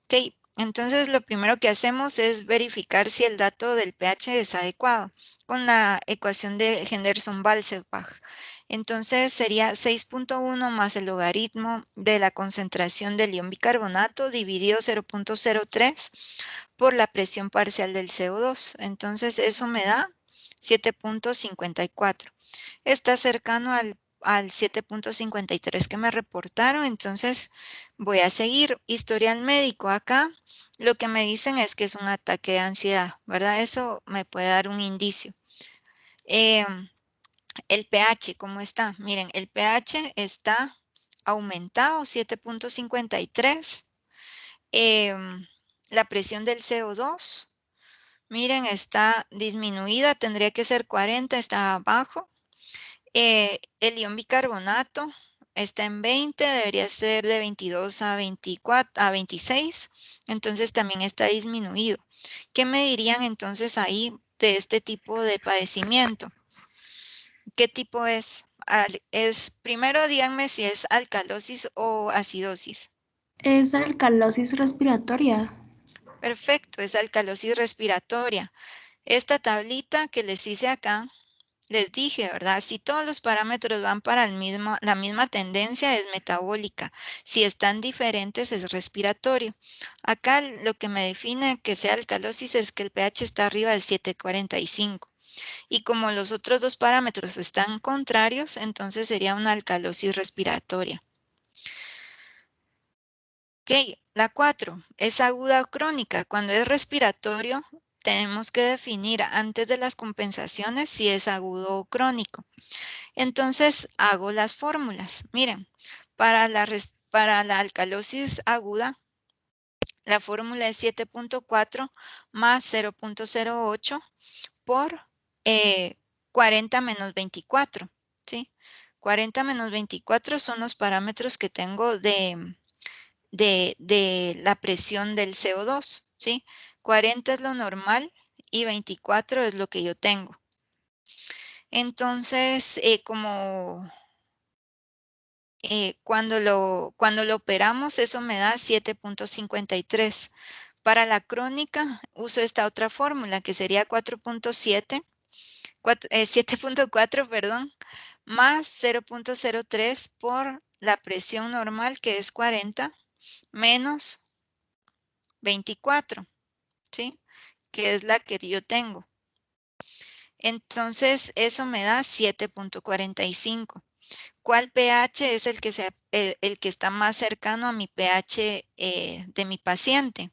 Ok, entonces lo primero que hacemos es verificar si el dato del pH es adecuado con la ecuación de Henderson-Wallenbach. Entonces sería 6.1 más el logaritmo de la concentración del ion bicarbonato dividido 0.03 por la presión parcial del CO2. Entonces eso me da 7.54. Está cercano al 7.53 que me reportaron, entonces voy a seguir. Historial médico acá, lo que me dicen es que es un ataque de ansiedad, ¿verdad? Eso me puede dar un indicio. El pH, ¿cómo está? Miren, el pH está aumentado, 7.53. La presión del CO2, miren, está disminuida, tendría que ser 40, está abajo. El ion bicarbonato está en 20, debería ser de 22 a 24, a 26, entonces también está disminuido. ¿Qué me dirían entonces ahí de este tipo de padecimiento? ¿Qué tipo es? Primero díganme si es alcalosis o acidosis. Es alcalosis respiratoria. Perfecto, es alcalosis respiratoria. Esta tablita que les hice acá, les dije, ¿verdad? Si todos los parámetros van para la misma tendencia es metabólica. Si están diferentes es respiratorio. Acá lo que me define que sea alcalosis es que el pH está arriba de 7,45. Y como los otros 2 parámetros están contrarios, entonces sería una alcalosis respiratoria. Ok, la 4 es aguda o crónica. Cuando es respiratorio, tenemos que definir antes de las compensaciones si es agudo o crónico. Entonces hago las fórmulas. Miren, para la alcalosis aguda, la fórmula es 7.4 más 0.08 por 40 menos 24. ¿Sí? 40 menos 24 son los parámetros que tengo de la presión del CO2. ¿Sí? 40 es lo normal y 24 es lo que yo tengo. Entonces, como cuando lo operamos, eso me da 7.53. Para la crónica, uso esta otra fórmula, que sería 7.4, perdón, más 0.03 por la presión normal, que es 40, menos 24, ¿sí? Que es la que yo tengo. Entonces, eso me da 7.45. ¿Cuál pH es el que está más cercano a mi pH de mi paciente?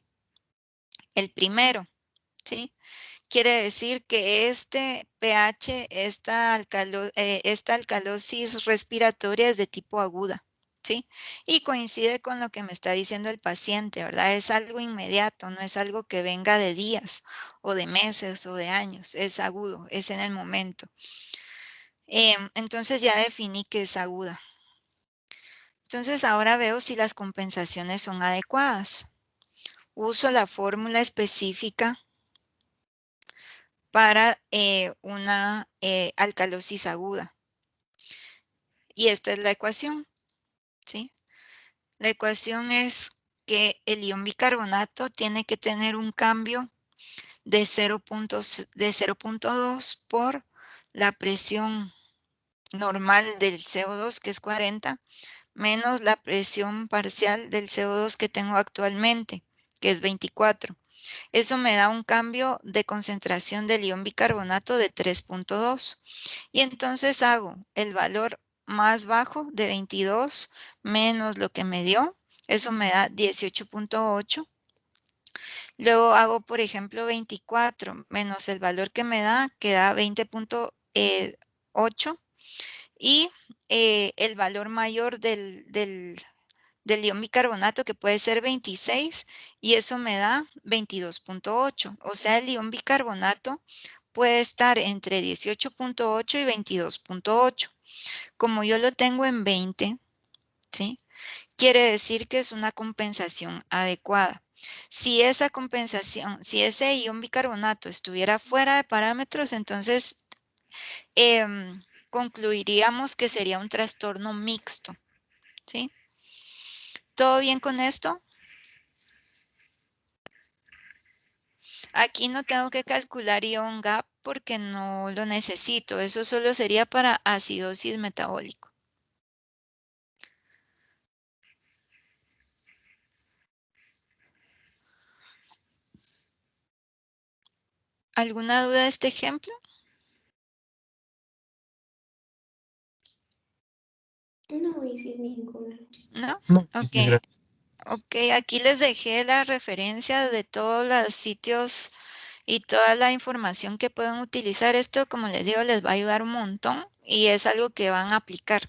El primero, ¿sí? Quiere decir que este pH, esta alcalosis respiratoria es de tipo aguda, ¿sí? Y coincide con lo que me está diciendo el paciente, ¿verdad? Es algo inmediato, no es algo que venga de días o de meses o de años, es agudo, es en el momento. Entonces ya definí que es aguda. Entonces ahora veo si las compensaciones son adecuadas. Uso la fórmula específica para una alcalosis aguda. Y esta es la ecuación, ¿sí? La ecuación es que el ion bicarbonato tiene que tener un cambio de 0.2 por la presión normal del CO2, que es 40, menos la presión parcial del CO2 que tengo actualmente, que es 24. Eso me da un cambio de concentración del ion bicarbonato de 3.2. Y entonces hago el valor más bajo de 22 menos lo que me dio. Eso me da 18.8. Luego hago, por ejemplo, 24 menos el valor que me da, que da 20.8. Y el valor mayor del ion bicarbonato, que puede ser 26, y eso me da 22.8. O sea, el ion bicarbonato puede estar entre 18.8 y 22.8. Como yo lo tengo en 20, ¿sí? Quiere decir que es una compensación adecuada. Si esa compensación, si ese ion bicarbonato estuviera fuera de parámetros, entonces concluiríamos que sería un trastorno mixto, ¿sí? ¿Todo bien con esto? Aquí no tengo que calcular ion gap porque no lo necesito. Eso solo sería para acidosis metabólico. ¿Alguna duda de este ejemplo? No, Isis, ninguna. ¿No? No, Ok. sí, gracias. Ok, aquí les dejé la referencia de todos los sitios y toda la información que pueden utilizar. Esto, como les digo, les va a ayudar un montón y es algo que van a aplicar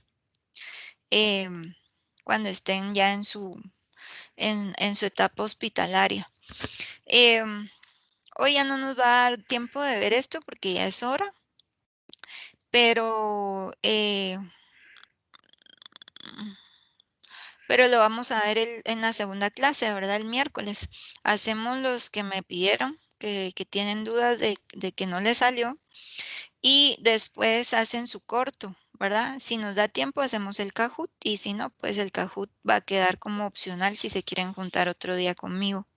cuando estén ya en su etapa hospitalaria. Hoy ya no nos va a dar tiempo de ver esto porque ya es hora, pero lo vamos a ver en la segunda clase, ¿verdad? El miércoles. Hacemos los que me pidieron, que tienen dudas de que no les salió, y después hacen su corto, ¿verdad? Si nos da tiempo, hacemos el Kahoot, y si no, pues el Kahoot va a quedar como opcional si se quieren juntar otro día conmigo.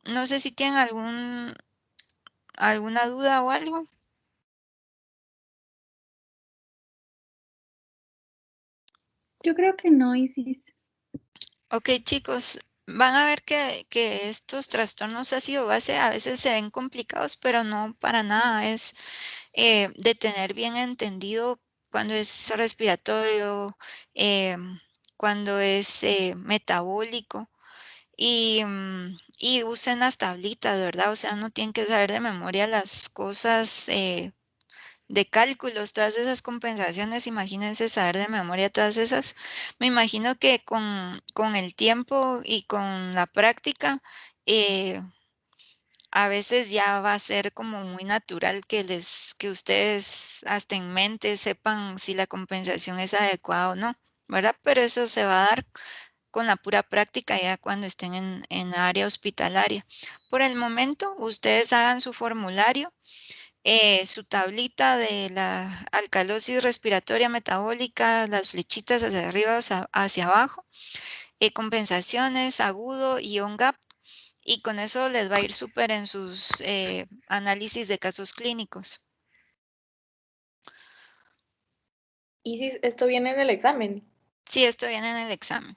No sé si tienen alguna duda o algo. Yo creo que no, Isis. Ok, chicos, van a ver que estos trastornos ácido-base a veces se ven complicados, pero no para nada. Es de tener bien entendido cuando es respiratorio, cuando es metabólico. Y usen las tablitas, ¿verdad? O sea, no tienen que saber de memoria las cosas de cálculos, todas esas compensaciones, imagínense saber de memoria todas esas. Me imagino que con el tiempo y con la práctica, a veces ya va a ser como muy natural que ustedes hasta en mente sepan si la compensación es adecuada o no, ¿verdad? Pero eso se va a dar con la pura práctica ya cuando estén en área hospitalaria. Por el momento, ustedes hagan su formulario. su tablita de la alcalosis respiratoria metabólica, las flechitas hacia arriba o hacia abajo, compensaciones, agudo y on-gap, y con eso les va a ir súper en sus análisis de casos clínicos. Isis, esto viene en el examen. Sí, esto viene en el examen.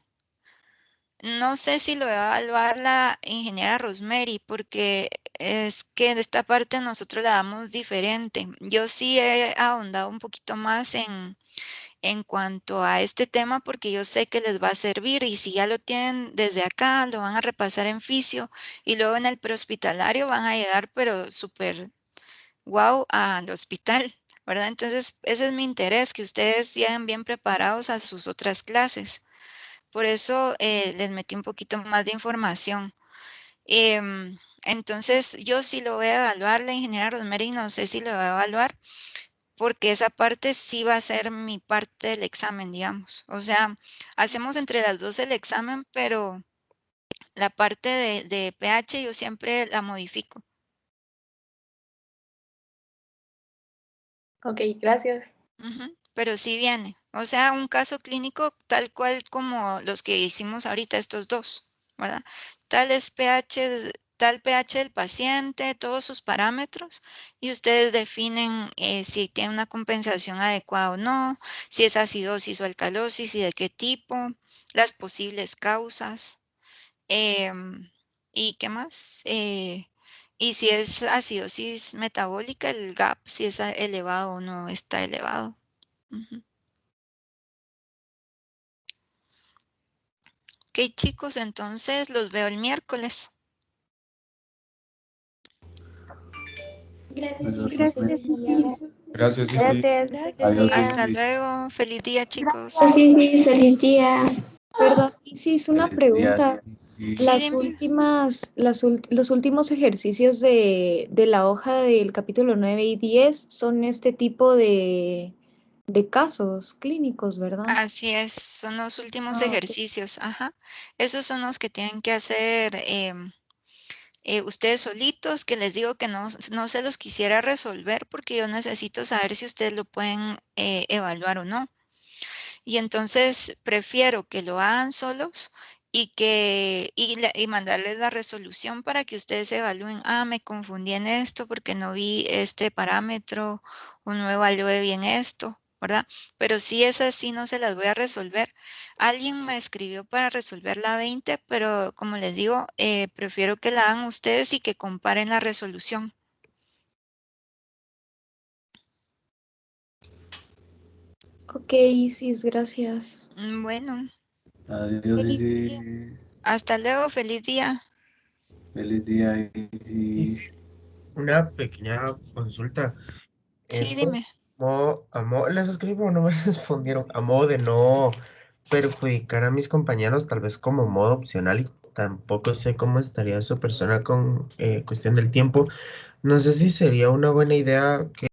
No sé si lo va a evaluar la ingeniera Rosemary, porque es que de esta parte nosotros la damos diferente. Yo sí he ahondado un poquito más en cuanto a este tema, porque yo sé que les va a servir, y si ya lo tienen desde acá, lo van a repasar en fisio, y luego en el prehospitalario van a llegar, pero súper wow, al hospital, ¿verdad? Entonces, ese es mi interés, que ustedes lleguen bien preparados a sus otras clases. Por eso les metí un poquito más de información. Entonces, yo sí lo voy a evaluar, la ingeniera Rosemary no sé si lo va a evaluar, porque esa parte sí va a ser mi parte del examen, digamos. O sea, hacemos entre las dos el examen, pero la parte de pH yo siempre la modifico. Ok, gracias. Pero sí viene. O sea, un caso clínico tal cual como los que hicimos ahorita, estos dos, ¿verdad? Tal pH del paciente, todos sus parámetros, y ustedes definen si tiene una compensación adecuada o no, si es acidosis o alcalosis y de qué tipo, las posibles causas, y qué más. Y si es acidosis metabólica, el GAP, si es elevado o no está elevado. Ok, chicos, entonces los veo el miércoles. Gracias, Isis. Gracias, Feliz día. Isis. Gracias, Isis. Gracias. Adiós, Hasta Isis. luego. Feliz día, chicos. Gracias, Isis. Feliz día. Perdón, Isis, una Feliz día, pregunta. Isis. Sí, dime. Los últimos ejercicios de la hoja del capítulo 9 y 10 son este tipo de casos clínicos, ¿verdad? Así es, son los últimos Ah, ok. ejercicios. Ajá. Esos son los que tienen que hacer ustedes solitos, que les digo que no se los quisiera resolver porque yo necesito saber si ustedes lo pueden evaluar o no. Y entonces prefiero que lo hagan solos y mandarles la resolución para que ustedes evalúen, me confundí en esto porque no vi este parámetro o no evalué bien esto, ¿verdad? Pero si es así, no se las voy a resolver. Alguien me escribió para resolver la 20, pero como les digo, prefiero que la hagan ustedes y que comparen la resolución. Ok, Isis, gracias. Bueno, Adiós, Feliz día. Isis. hasta luego, feliz día. Feliz día, Isis. Isis, una pequeña consulta. Sí, dime. Les escribo, no me respondieron. A modo de no perjudicar a mis compañeros, tal vez como modo opcional, y tampoco sé cómo estaría su persona con cuestión del tiempo. No sé si sería una buena idea que